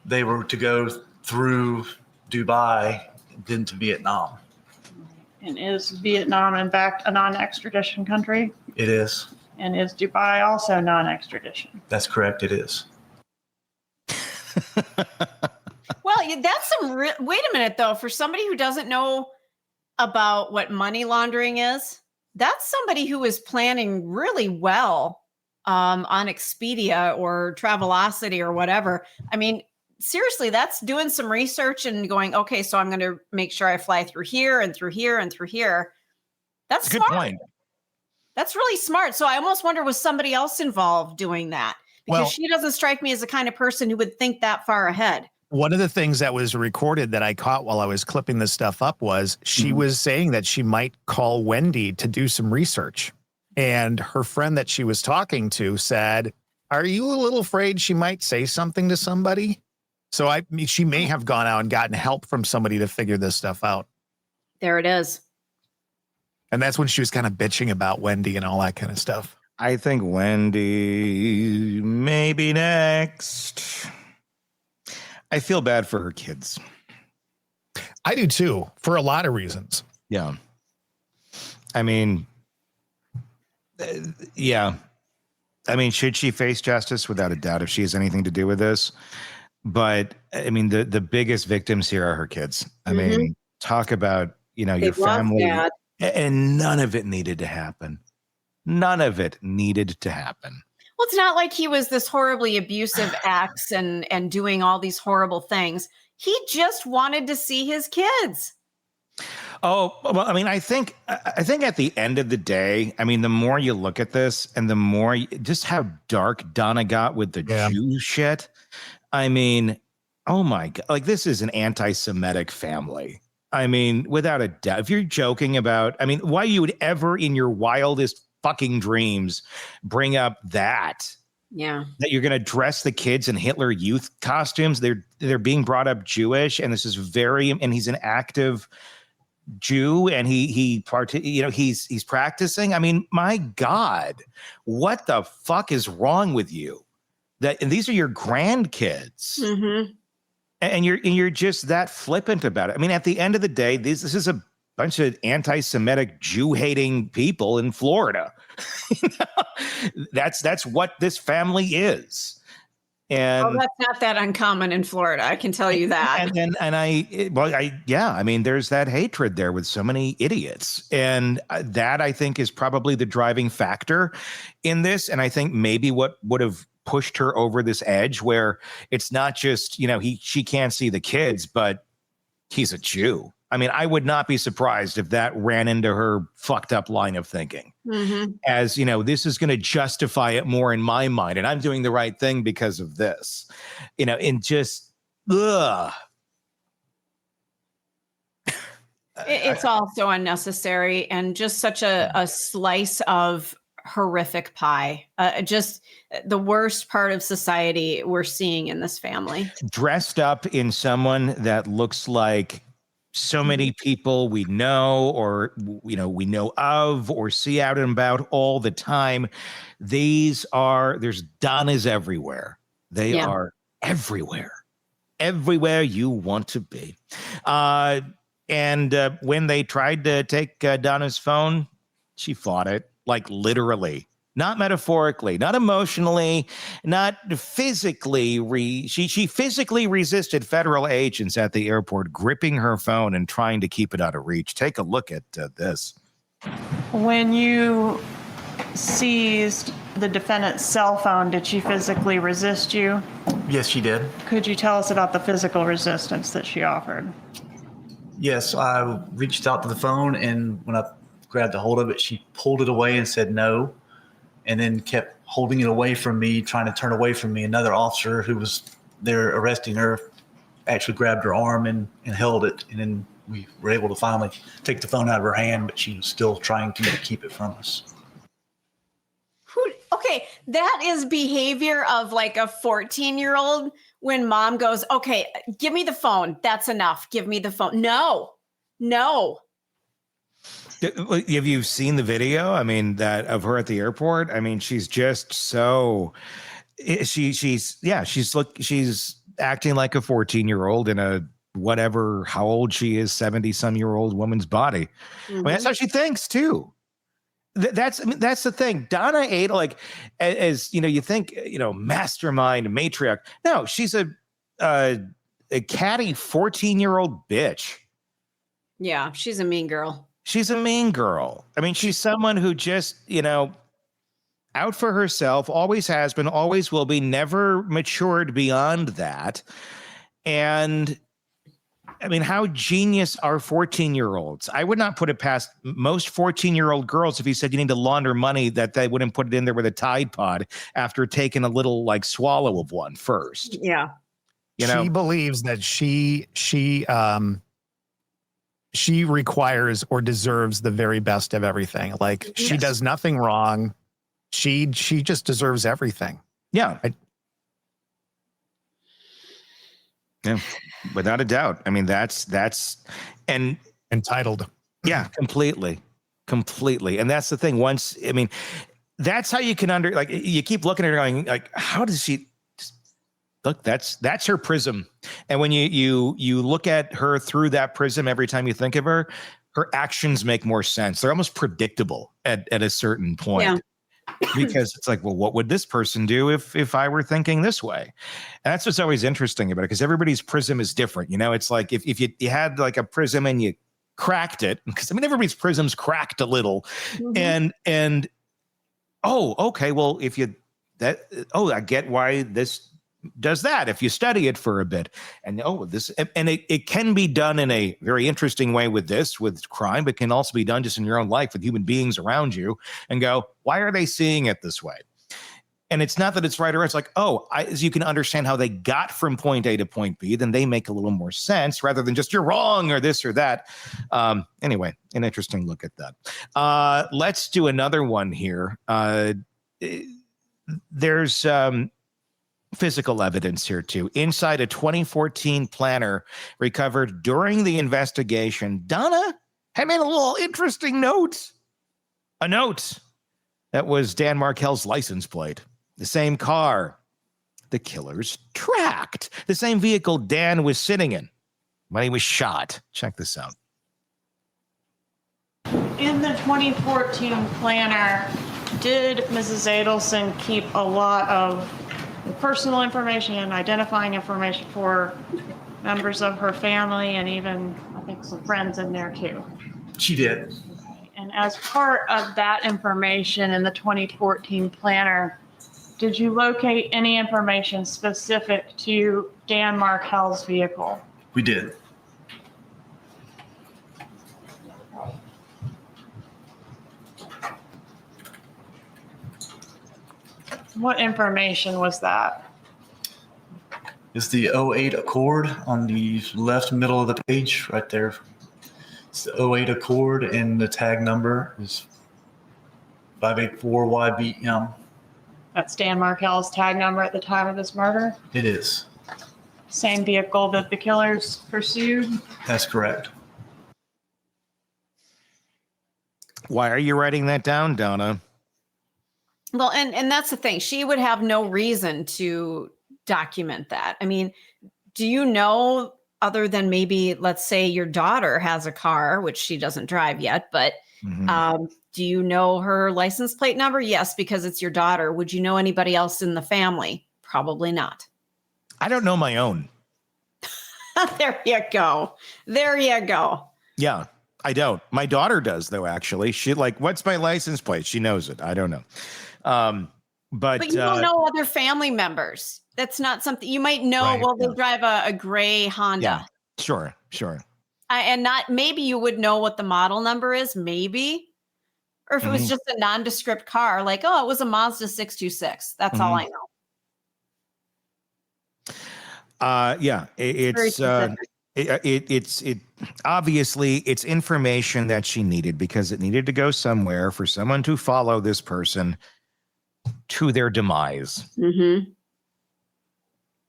They were to go through Dubai, then to Vietnam. And is Vietnam, in fact, a non-extradition country? It is. And is Dubai also non-extradition? That's correct, it is. Well, that's wait a minute, though. For somebody who doesn't know about what money laundering is, that's somebody who is planning really well on Expedia or Travelocity or whatever. I mean, seriously, that's doing some research and going, okay, so I'm going to make sure I fly through here and through here and through here. That's a smart. Good point. That's really smart. So I almost wonder, was somebody else involved doing that? Because she doesn't strike me as the kind of person who would think that far ahead. One of the things that was recorded that I caught while I was clipping this stuff up was she was saying that she might call Wendy to do some research. And her friend that she was talking to said, are you a little afraid she might say something to somebody? So she may have gone out and gotten help from somebody to figure this stuff out. There it is. And that's when she was kind of bitching about Wendy and all that kind of stuff. I think Wendy may be next. I feel bad for her kids. I do too, for a lot of reasons. Yeah. I mean, yeah. I mean, should she face justice? Without a doubt, if she has anything to do with this. But I mean, the biggest victims here are her kids. I mean, talk about, your family. Dad. And none of it needed to happen. None of it needed to happen. Well, it's not like he was this horribly abusive ex and doing all these horrible things. He just wanted to see his kids. Oh, well, I mean, I think at the end of the day, I mean, the more you look at this and the more just how dark Donna got with the Jew shit. I mean, oh my God, like this is an anti-Semitic family. I mean, without a doubt, if you're joking about, I mean, why you would ever in your wildest fucking dreams bring up that you're going to dress the kids in Hitler Youth costumes. They're being brought up Jewish, and this is and he's an active Jew, and he's practicing. I mean, my God, what the fuck is wrong with you? And these are your grandkids, and you're just that flippant about it. I mean, at the end of the day, this is a bunch of anti-Semitic Jew-hating people in Florida. That's what this family is. And that's not that uncommon in Florida, I can tell you that. I mean, there's that hatred there with so many idiots, and that I think is probably the driving factor in this. And I think maybe what would have pushed her over this edge, where it's not just she can't see the kids, but he's a Jew. I mean, I would not be surprised if that ran into her fucked up line of thinking. As this is going to justify it more in my mind, and I'm doing the right thing because of this. And just it's all so unnecessary and just such a slice of horrific pie. Just the worst part of society we're seeing in this family. Dressed up in someone that looks like so many people we know, or we know of, or see out and about all the time. There's Donnas everywhere. They are everywhere you want to be. And when they tried to take Donna's phone, she fought it, like literally. Not metaphorically, not emotionally, not physically. She physically resisted federal agents at the airport, gripping her phone and trying to keep it out of reach. Take a look at this. When you seized the defendant's cell phone, did she physically resist you? Yes, she did. Could you tell us about the physical resistance that she offered? Yes, I reached out to the phone, and when I grabbed a hold of it, she pulled it away and said no, and then kept holding it away from me, trying to turn away from me. Another officer who was there arresting her actually grabbed her arm and held it, and then we were able to finally take the phone out of her hand, but she was still trying to keep it from us. Okay, that is behavior of like a 14-year-old when mom goes, okay, give me the phone. That's enough. Give me the phone. No. Have you seen the video? I mean, that of her at the airport. I mean, she's just so she's acting like a 14-year-old in a whatever, how old she is, 70-some-year-old woman's body. I mean, that's how she thinks too. That's the thing. Donna Adelson, like, as you think, mastermind, matriarch. No, she's a catty 14-year-old bitch. Yeah, she's a mean girl. She's a mean girl. I mean, she's someone who just, out for herself, always has been, always will be, never matured beyond that. And I mean, how genius are 14-year-olds? I would not put it past most 14-year-old girls if you said you need to launder money, that they wouldn't put it in there with a Tide Pod after taking a little like swallow of one first. Yeah. She believes that she requires or deserves the very best of everything. Like, she does nothing wrong. She just deserves everything. Yeah. Yeah, without a doubt. I mean, that's and entitled. Yeah, completely. And that's the thing. That's how you can you keep looking at her going, like, how does she look? That's her prism. And when you look at her through that prism, every time you think of her actions make more sense. They're almost predictable at a certain point. because it's like, well, what would this person do if I were thinking this way? And that's what's always interesting about it, because everybody's prism is different. You know, it's like if you had like a prism and you cracked it, because I mean, everybody's prism's cracked a little, and oh, okay, well, I get why this does that if you study it for a bit. And it can be done in a very interesting way with crime, but can also be done just in your own life with human beings around you, and go, why are they seeing it this way? And it's not that it's right or wrong. It's like, as you can understand how they got from point A to point B, then they make a little more sense rather than just you're wrong or this or that. Anyway, an interesting look at that. Let's do another one here. There's physical evidence here too. Inside a 2014 planner recovered during the investigation, Donna had made a little interesting note. A note that was Dan Markel's license plate. The same car the killers tracked. The same vehicle Dan was sitting in when he was shot. Check this out. In the 2014 planner, did Mrs. Adelson keep a lot of personal information and identifying information for members of her family, and even, I think, some friends in there too? She did. And as part of that information in the 2014 planner, did you locate any information specific to Dan Markel's vehicle? We did. What information was that? It's the 08 Accord on the left middle of the page right there. It's the 08 Accord, and the tag number is 584YBM. That's Dan Markel's tag number at the time of this murder? It is. Same vehicle that the killers pursued? That's correct. Why are you writing that down, Donna? Well, and that's the thing. She would have no reason to document that. I mean, do you know, other than maybe, let's say your daughter has a car, which she doesn't drive yet, but do you know her license plate number? Yes, because it's your daughter. Would you know anybody else in the family? Probably not. I don't know my own. There you go. There you go. Yeah, I don't. My daughter does, though, actually. She what's my license plate? She knows it. I don't know. But you don't know other family members. That's not something you might know. Right, well, they drive a gray Honda. Yeah, sure. And not, maybe you would know what the model number is, maybe. Or if it was just a nondescript car, like, oh, it was a Mazda 626. That's all I know. Yeah, it's obviously it's information that she needed, because it needed to go somewhere for someone to follow this person to their demise. Mm-hmm.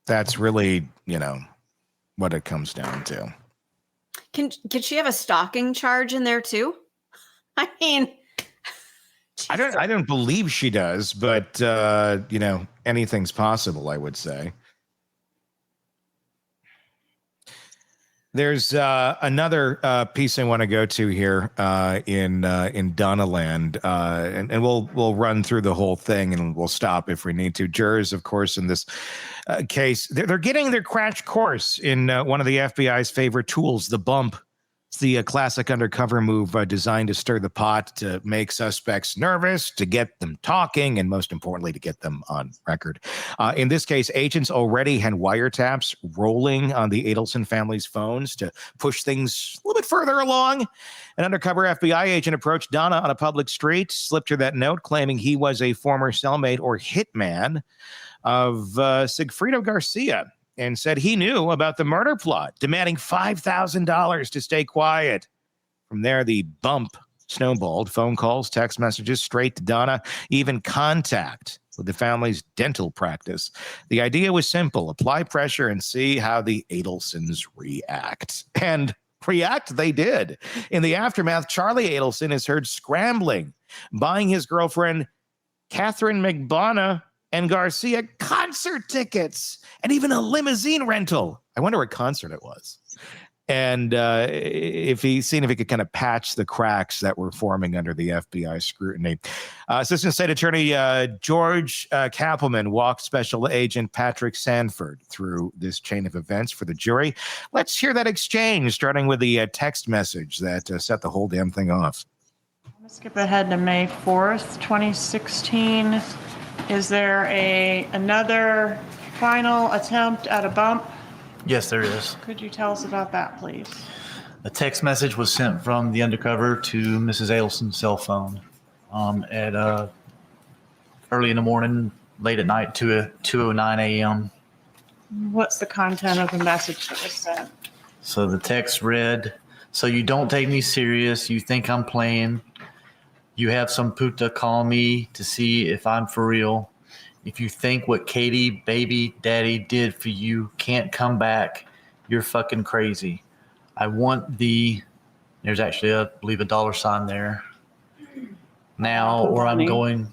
That's really, what it comes down to. Can she have a stalking charge in there too? I mean, I don't believe she does, but anything's possible, I would say. There's another piece I want to go to here in Donnaland, and we'll run through the whole thing, and we'll stop if we need to. Jurors, of course, in this case, they're getting their crash course in one of the FBI's favorite tools, the bump. It's the classic undercover move designed to stir the pot, to make suspects nervous, to get them talking, and most importantly, to get them on record. In this case, agents already had wiretaps rolling on the Adelson family's phones to push things a little bit further along. An undercover FBI agent approached Donna on a public street, slipped her that note claiming he was a former cellmate or hitman of Sigfredo Garcia, and said he knew about the murder plot, demanding $5,000 to stay quiet. From there, the bump snowballed. Phone calls, text messages straight to Donna, even contact with the family's dental practice. The idea was simple: apply pressure and see how the Adelsons react. And react they did. In the aftermath, Charlie Adelson is heard scrambling, buying his girlfriend, Katherine Magbanua and Garcia, concert tickets and even a limousine rental. I wonder what concert it was. And if he could kind of patch the cracks that were forming under the FBI scrutiny. Assistant State Attorney George Kappelman walked Special Agent Patrick Sanford through this chain of events for the jury. Let's hear that exchange, starting with the text message that set the whole damn thing off. I'm going to skip ahead to May 4th, 2016. Is there another final attempt at a bump? Yes, there is. Could you tell us about that, please? A text message was sent from the Undercover to Mrs. Adelson's cell phone at early in the morning, late at night, 2:09 a.m. What's the content of the message that was sent? So the text read, "So you don't take me serious. You think I'm playing. You have some puta call me to see if I'm for real. If you think what Katie, baby daddy did for you can't come back, you're fucking crazy. I want there's actually, I believe, a $sign there. Now, or I'm going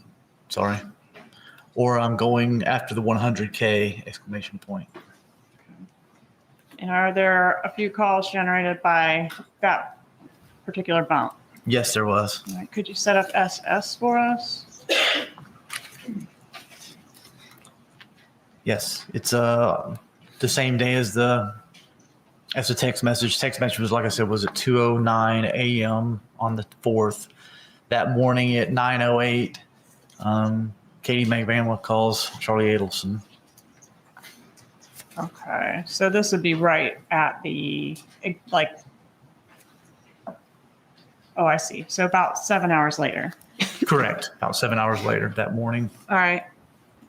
after the 100K, exclamation point." And are there a few calls generated by that particular bump? Yes, there was. All right, could you set up SS for us? Yes, it's the same day as the text message. Text message was, like I said, was at 2:09 a.m. on the 4th. That morning at 9:08, Katie Magbanua calls Charlie Adelson. Okay, so this would be right at the, oh, I see. So about 7 hours later. Correct. About 7 hours later that morning. All right.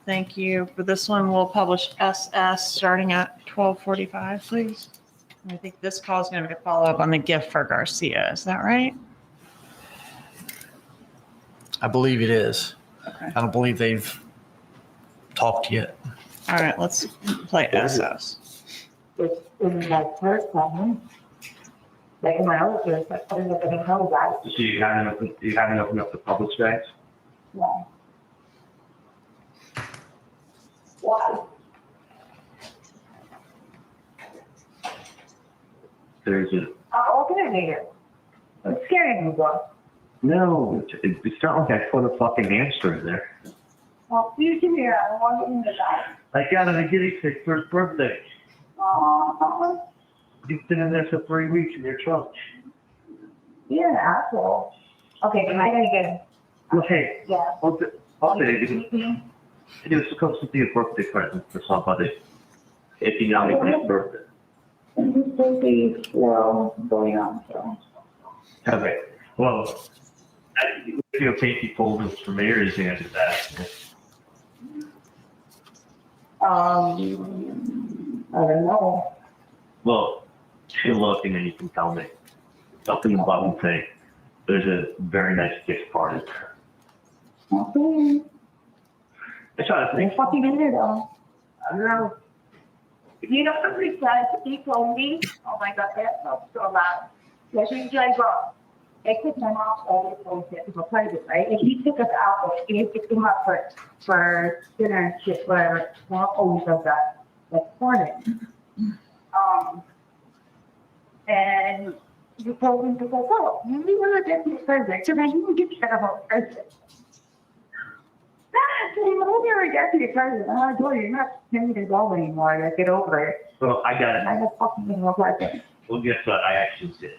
Thank you. For this one, we'll publish SS starting at 12:45, please. And I think this call is going to be a follow-up on the gift for Garcia. Is that right? I believe it is. Okay. I don't believe they've talked yet. All right, let's play SS. It's in my first problem. Like in my other case, I put it up in a hell right. So you haven't opened up the public specs? Yeah. Why? There's a I'll open it later. I'm scaring you, bro. no. It's not like I put a fucking hamster in there. Well, you give me here. I don't want you in the die. I got it a guinea pig for his birthday. Aww. You've been in there for 3 weeks in your trunk. You're an asshole. Okay, then I gotta get it. Well, hey, Yeah. It was supposed to be a birthday present for somebody. If you know his birthday. And this baby is still going on, so. Okay. Well, if you okay if you pull this from here, is the answer to that. I don't know. Well, take a look and then you can tell me. Up in the bottom thing, there's a very nice gift card in there. Okay. I try to think. You're fucking in there, though. I don't know. You know, somebody said, he told me, oh my God, that felt so loud. Yes, you guys are. I took my mom all the way to private, right? And he took us out, and he picked him up for dinner and shit, whatever. Mom always does that, like morning. And you told him to go, oh, you want to get me a present, so then you can get that about a present. So you know, we get me a present. I told you, you're not sending me to go anymore. Like, get over it. Well, I got it. I just fucking didn't look like it. Well, guess what? I actually did.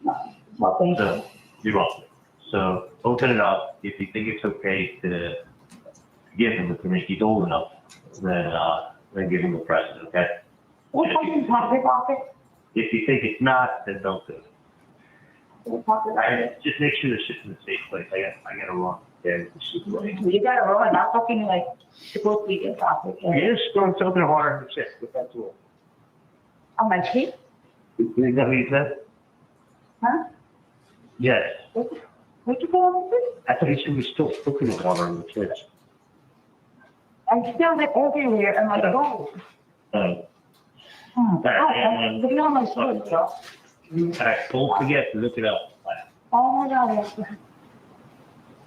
Well, thank you. So, you're welcome. So, open it up. If you think it's okay to give him the permission, he's old enough, then give him the present, okay? What fucking pocket pocket? If you think it's not, then don't do it. What pocket pocket? Just make sure the shit's in a safe place. I gotta run. Yeah, You gotta roll it, not fucking like supposed to be in pocket. you just throw something harder in the chest with that tool. On my cheek? Is that what you said? Huh? Yes. What you call it? I thought you said you were still cooking the water in the chest. I still like everywhere and like, oh. Look at all my shit, bro. All right, don't forget to look it up. Oh my God.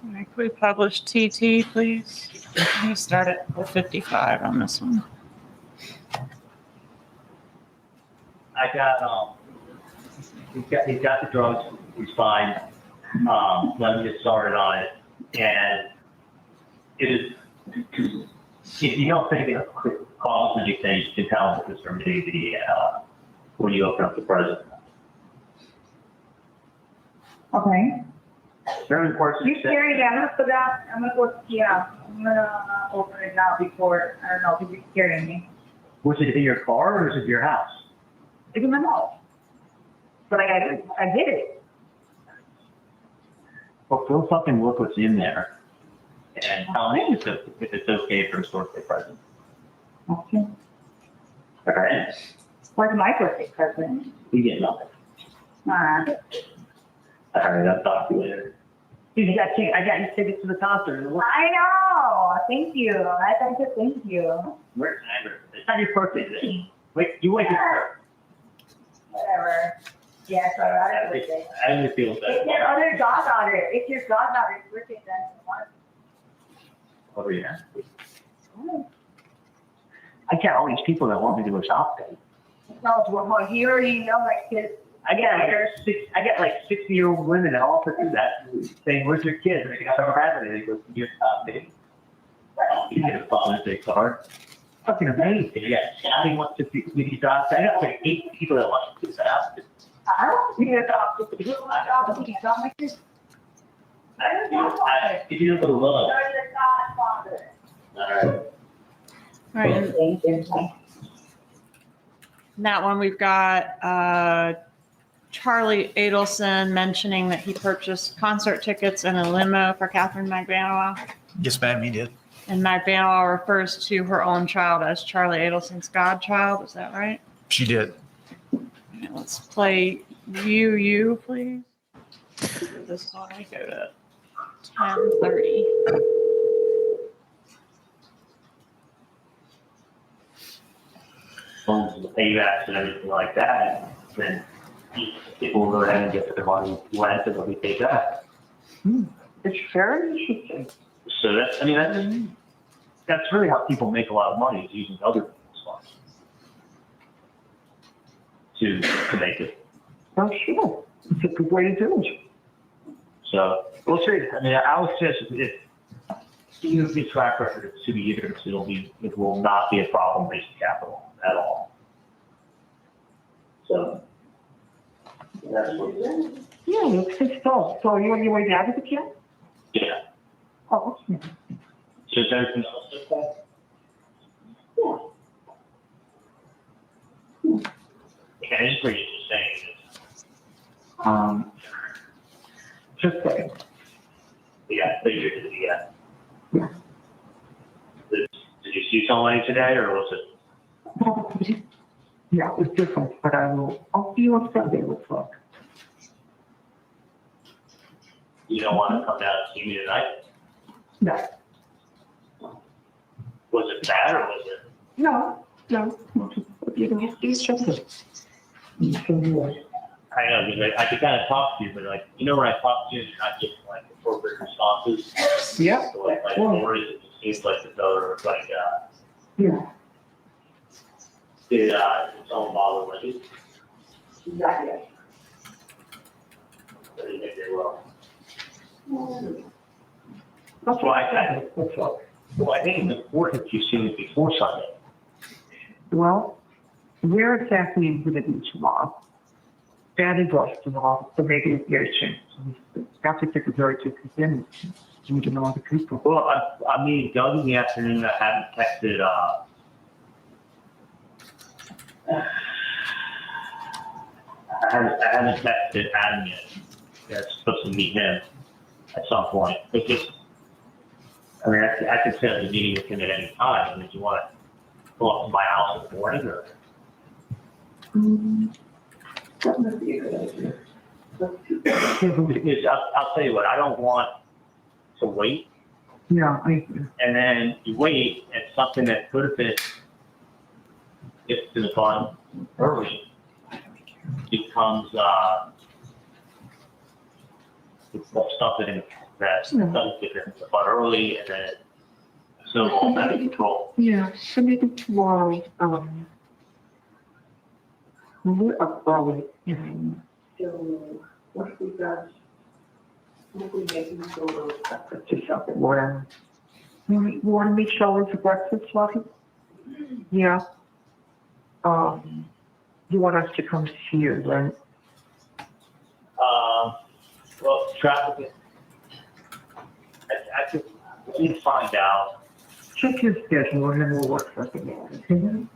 All right, could we publish TT, please? Can you start at 55 on this one? he's got the drugs. He's fine. Let me get started on it. And it is, if you don't think it causes anything, you can tell that this from the when you open up the present. Okay. Very important. You carry it. I'm gonna put that. I'm gonna go. Yeah. I'm gonna open it now before. I don't know if you're carrying me. Was it in your car or was it your house? It's in my mouth. But I hid it. Well, go fucking look what's in there. And tell me if it's okay for his birthday present. Okay. All right. Where's my birthday present? You get nothing. All right, I'll talk to you later. Dude, I got you tickets to the concert. I know. Thank you. I think to thank you. Where's my birthday? It's not your birthday today. Wait, you wait here. Whatever. Yeah, it's all right. I birthday. I didn't feel bad. It's your other goddaughter. It's your goddaughter's birthday then. Oh, yeah. I got all these people that want me to go shopping. No, well, he already know like kids. I get like 60-year-old women that all do that, saying, "Where's your kids?" And I got never had it. They go, "You're shopping." You get a Father's Day card. Fucking amazing. Yeah, Scotty wants to do these jobs. I got like 8 people that want to do that. I don't see a dog. It's a my dog. But he's not like this. Give you a little love. All right. All right. And that one we've got Charlie Adelson mentioning that he purchased concert tickets and a limo for Katherine Magbanua. Yes, ma'am, he did. And Magbanua refers to her own child as Charlie Adelson's godchild. Is that right? She did. Okay, let's play You, please. This one I go to 10:30. Phones, the paybacks and everything like that, then people will go ahead and get their money lent and they'll be paid back. It's very interesting. So that's really how people make a lot of money, is using other people's funds to make it. Oh, sure. It's a good way to do it. So we'll see. I mean, I would suggest if you have a track record of 2 years, it will not be a problem raising capital at all. So that's what it is. Yeah, it's good stuff. So are you on your way to Advocate yet? Yeah. Oh, okay. So is everything else okay? Yeah, I just heard you just saying this. Just a second. Yeah, I figured it, yeah. Did you see somebody today, or was it? Yeah, it's different, but I'll see you on Sunday, looks like. You don't want to come down and see me tonight? No. Was it bad, or was it? No. You can just check it. I know, because I could kind of talk to you, but like, when I talk to you, you're not getting like appropriate responses. Yeah. So like worries, it seems like the other, like, Yeah. did someone bother with you? Exactly. I didn't think they will. That's Well, right. I think it's important you see it before Sunday. Well, where exactly would it be tomorrow? That is us tomorrow, so maybe it's very chance. That's the secretary to continue. So we can know other people. Well, I mean, Doug in the afternoon, I haven't texted, I haven't texted Adam yet. Yeah, it's supposed to meet him at some point. But just, I mean, I could set a meeting with him at any time. I mean, if you want to go up to my house in the morning, or? That would be a good idea. Because I'll tell you what, I don't want to wait. Yeah, And then you wait, and something that could have been gets to the fund early becomes it's something that doesn't get into the fund early, and then so all out of control. Yeah, so maybe tomorrow, We're above it. So what we got? What we making so to something more. You want to meet Shelley for breakfast, Lucky? Yeah. You want us to come see you, right? Well, traffic. I could need to find out. Check your schedule and then we'll work something out. Okay?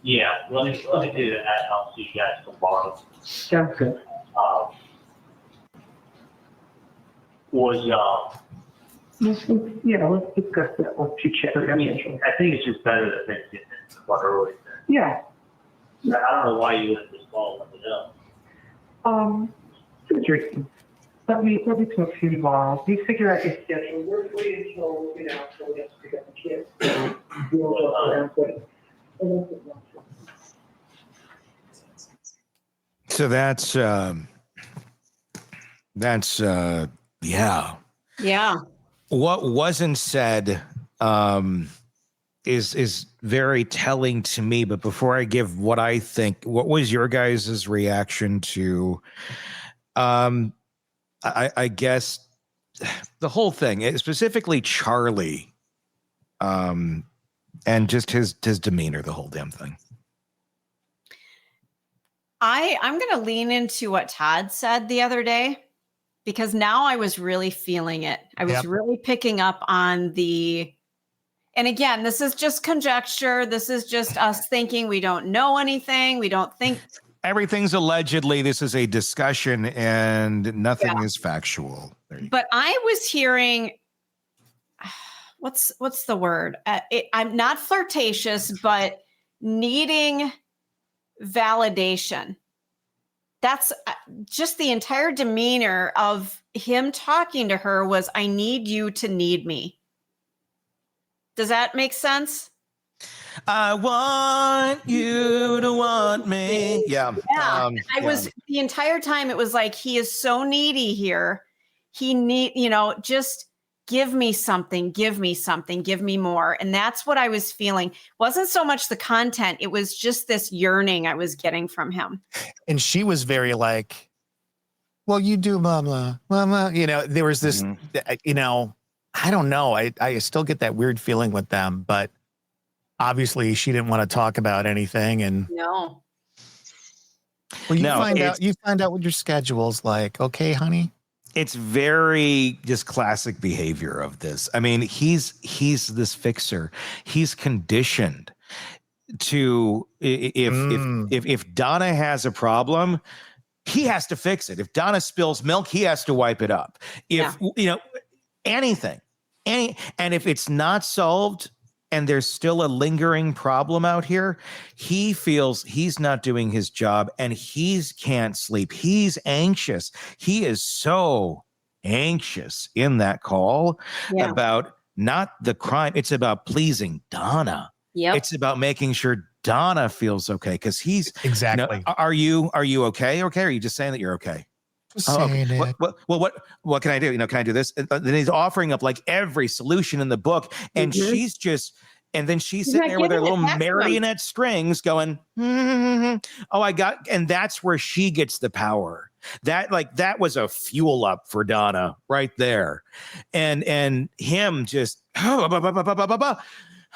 Yeah, let me do that. I'll see you guys tomorrow. Sounds good. Yeah, let's discuss that once you check your I mean, schedule. I think it's just better that things get in quite early. Yeah. I don't know why you let this fall let it up. Interesting. Let me talk to you tomorrow. You figure out your schedule. We're free until, so we have to pick up the kids. We'll go around, but So yeah. Yeah. What wasn't said is very telling to me. But before I give what I think, what was your guys' reaction to I guess the whole thing, specifically Charlie, and just his demeanor, the whole damn thing. I'm going to lean into what Todd said the other day, because now I was really feeling it. I was really picking up on and again, this is just conjecture. This is just us thinking we don't know anything. We don't think. Everything's allegedly. This is a discussion and nothing is factual. But I was hearing, what's the word? I'm not flirtatious, but needing validation. That's just the entire demeanor of him talking to her was, I need you to need me. Does that make sense? I want you to want me. Yeah. I was the entire time. It was like, he is so needy here. He just give me something, give me more. And that's what I was feeling. Wasn't so much the content. It was just this yearning I was getting from him. And she was very like, well, you do, mama. There was this, I don't know. I still get that weird feeling with them, but obviously she didn't want to talk about anything. And no. Well, you find out what your schedule's like. Okay, honey. It's very just classic behavior of this. I mean, he's this fixer. He's conditioned to if Donna has a problem, he has to fix it. If Donna spills milk, he has to wipe it up. If anything, and if it's not solved and there's still a lingering problem out here, he feels he's not doing his job and he can't sleep. He's anxious. He is so anxious in that call about not the crime. It's about pleasing Donna. Yep. It's about making sure Donna feels okay. Because he's exactly. Are you okay? Okay. Or are you just saying that you're okay? What can I do? Can I do this? And then he's offering up like every solution in the book, and she's just, and then she's sitting there with her little marionette strings going, oh, I got, and that's where she gets the power. That was a fuel up for Donna right there, and him just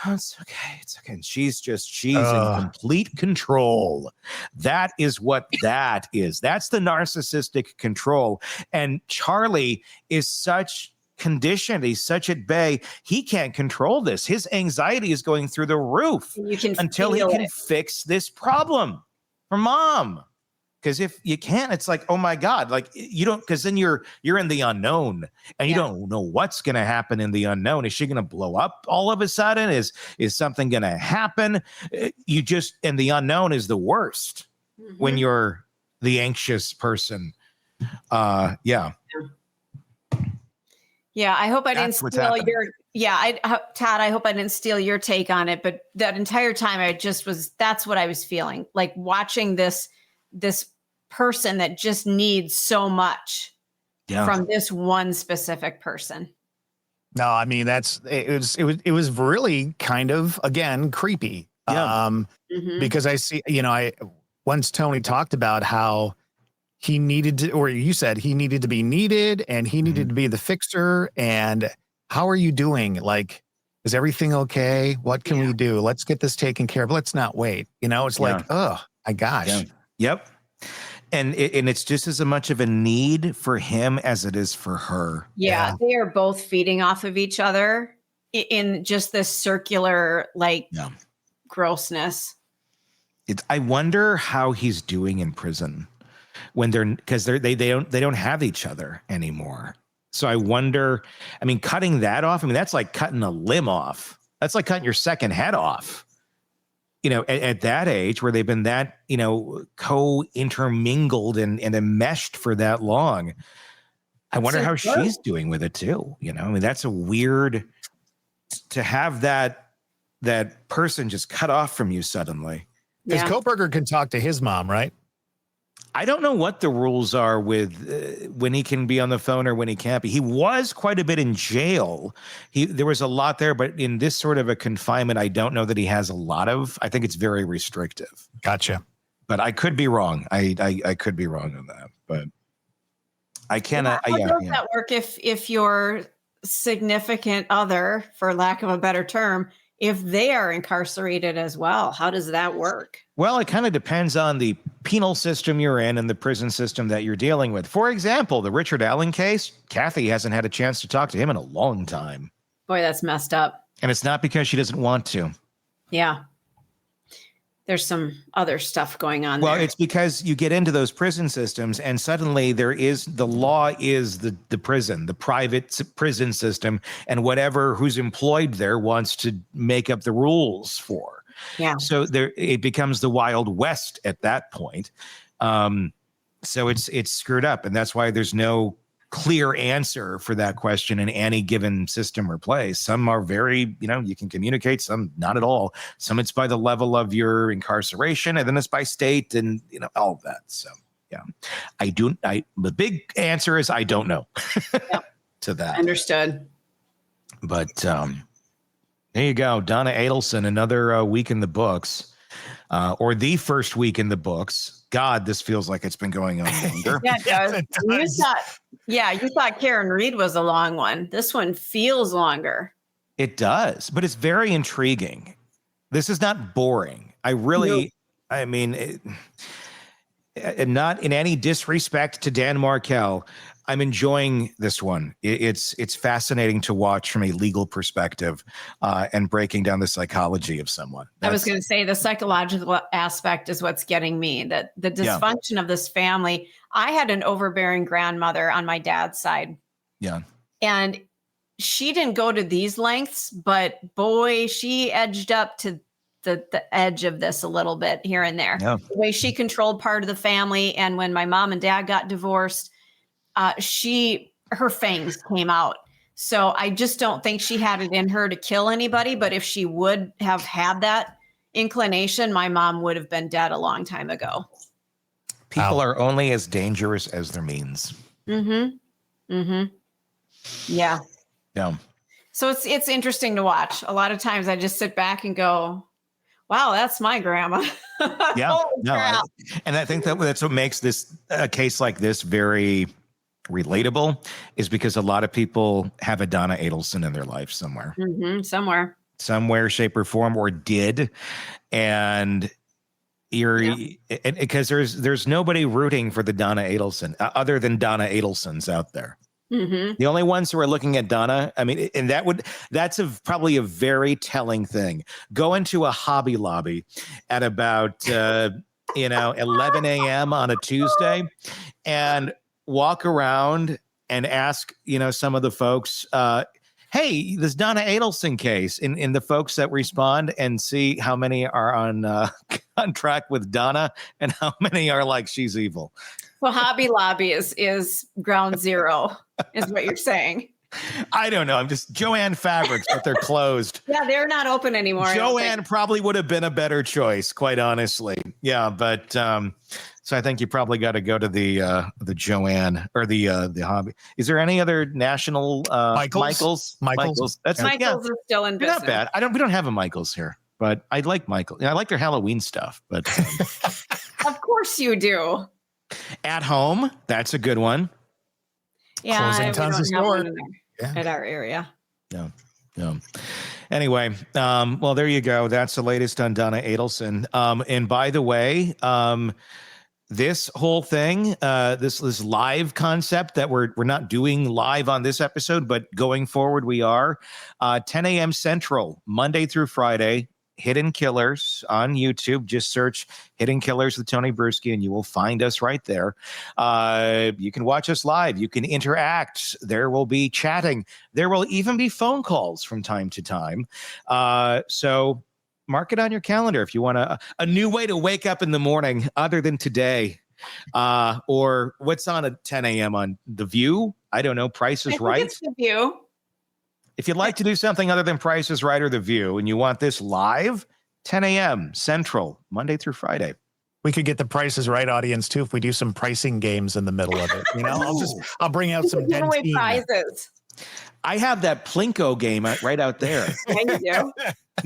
it's okay. And she's in complete control. That is what that is. That's the narcissistic control. And Charlie is such conditioned. He's such at bay. He can't control this. His anxiety is going through the roof until he can fix this problem for mom. Because if you can't, it's like, oh my God, like you don't, because then you're in the unknown and you don't know what's going to happen in the unknown. Is she going to blow up all of a sudden? Is something going to happen? And the unknown is the worst when you're the anxious person. Yeah, I hope I didn't steal Todd, I hope I didn't steal your take on it. But that entire time that's what I was feeling, like watching this person that just needs so much from this one specific person. No, I mean, it was really kind of, again, creepy. Because I see, once Tony talked about how he needed to, or you said he needed to be needed and he needed to be the fixer. And how are you doing? Like, is everything okay? What can we do? Let's get this taken care of. Let's not wait. It's like, oh my gosh. Yeah. Yep. And it's just as much of a need for him as it is for her. Yeah. They are both feeding off of each other in just this circular, grossness. I wonder how he's doing in prison when they don't have each other anymore. So I wonder, cutting that off, that's like cutting a limb off. That's like cutting your second head off. At that age where they've been that, co-intermingled and enmeshed for that long. I wonder how she's doing with it too. That's a weird to have that person just cut off from you suddenly. Because Koberger can talk to his mom, right? I don't know what the rules are with when he can be on the phone or when he can't be. He was quite a bit in jail. There was a lot there, but in this sort of a confinement, I don't know that he has a lot of. I think it's very restrictive. Gotcha. But I could be wrong. I could be wrong on that, but I cannot. How does that work if your significant other, for lack of a better term, if they are incarcerated as well? How does that work? Well, it kind of depends on the penal system you're in and the prison system that you're dealing with. For example, the Richard Allen case, Kathy hasn't had a chance to talk to him in a long time. Boy, that's messed up. And it's not because she doesn't want to. Yeah. There's some other stuff going on there. Well, it's because you get into those prison systems and suddenly the law is the prison, the private prison system, and who's employed there wants to make up the rules for. Yeah. So it becomes the Wild West at that point. So it's screwed up. And that's why there's no clear answer for that question in any given system or place. Some are very, you can communicate, some not at all. Some it's by the level of your incarceration, and then it's by state and, all of that. So, yeah, the big answer is I don't know to that. Understood. But there you go. Donna Adelson, another week in the books, or the first week in the books. God, this feels like it's been going on longer. Yeah, it does. You thought Karen Reed was a long one. This one feels longer. It does, but it's very intriguing. This is not boring. Not in any disrespect to Dan Markel, I'm enjoying this one. It's fascinating to watch from a legal perspective and breaking down the psychology of someone. I was going to say the psychological aspect is what's getting me, that the dysfunction of this family. I had an overbearing grandmother on my dad's side. Yeah. And she didn't go to these lengths, but boy, she edged up to the edge of this a little bit here and there. Yeah. The way she controlled part of the family. And when my mom and dad got divorced, her fangs came out. So I just don't think she had it in her to kill anybody. But if she would have had that inclination, my mom would have been dead a long time ago. People are only as dangerous as their means. Mm-hmm. Mm-hmm. Yeah. Yeah. So it's interesting to watch. A lot of times I just sit back and go, wow, that's my grandma. Yeah. And I think that's what makes this a case like this very relatable, is because a lot of people have a Donna Adelson in their life somewhere. Mm-hmm, somewhere, shape or form, or did. And because there's nobody rooting for the Donna Adelson other than Donna Adelsons out there. Mm-hmm. The only ones who are looking at Donna, and that's probably a very telling thing. Go into a Hobby Lobby at about 11 a.m. on a Tuesday and walk around and ask some of the folks, hey, this Donna Adelson case, in the folks that respond, and see how many are on track with Donna and how many are like she's evil. Well, Hobby Lobby is ground zero, is what you're saying. I don't know. I'm just Joanne Fabrics, but they're closed. Yeah, they're not open anymore. Joanne probably would have been a better choice, quite honestly. Yeah, but so I think you probably got to go to the Joanne or the Hobby. Is there any other national Michaels? That's Michaels is still in business. Not bad. We don't have a Michaels here, but I like Michael. I like their Halloween stuff, but Of course you do. At home, that's a good one. Yeah, Closing we tons don't of have one stores. in at our area. No. Anyway, well, there you go. That's the latest on Donna Adelson. And by the way, this whole thing, this live concept that we're not doing live on this episode, but going forward we are 10 a.m. Central, Monday through Friday. Hidden Killers on YouTube. Just search Hidden Killers with Tony Brueski and you will find us right there. You can watch us live. You can interact. There will be chatting. There will even be phone calls from time to time. So mark it on your calendar if you want a new way to wake up in the morning other than today. Or what's on at 10 a.m. on The View? I don't know. Price is Right. It's The View. If you'd like to do something other than Price is Right or The View and you want this live, 10 a.m. Central, Monday through Friday. We could get the Price is Right audience too if we do some pricing games in the middle of it. You know, I'll bring out some Give away Dentine. prizes. I have that Plinko game right out there. Yeah, you do.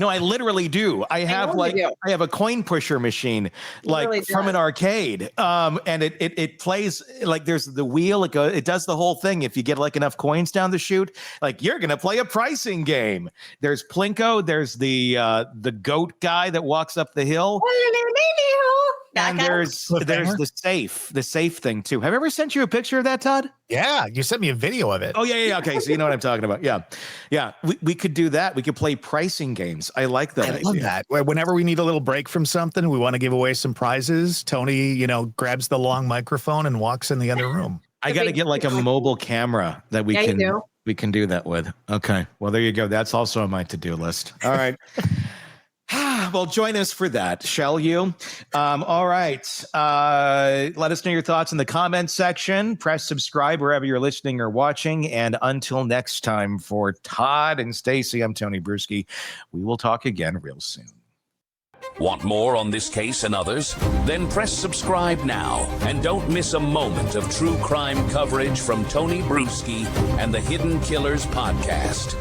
No, I literally do. I have I have a coin pusher machine, like really from an arcade. And it plays like there's the wheel. It does the whole thing. If you get like enough coins down the chute, like you're gonna play a pricing game. There's Plinko. There's the goat guy that walks up the hill. And there's the safe thing too. Have I ever sent you a picture of that, Todd? Yeah, you sent me a video of it. Oh yeah. Okay, so you know what I'm talking about. Yeah. We could do that. We could play pricing games. I like that. I love that. Whenever we need a little break from something, we want to give away some prizes. Tony, grabs the long microphone and walks in the other room. I got to get like a mobile camera that we can do that with. Okay. Well, there you go. That's also on my to-do list. All right. Well, join us for that, shall you? All right. Let us know your thoughts in the comments section. Press subscribe wherever you're listening or watching. And until next time, for Todd and Stacy, I'm Tony Brueski. We will talk again real soon. Want more on this case and others? Then press subscribe now and don't miss a moment of true crime coverage from Tony Brueski and the Hidden Killers podcast.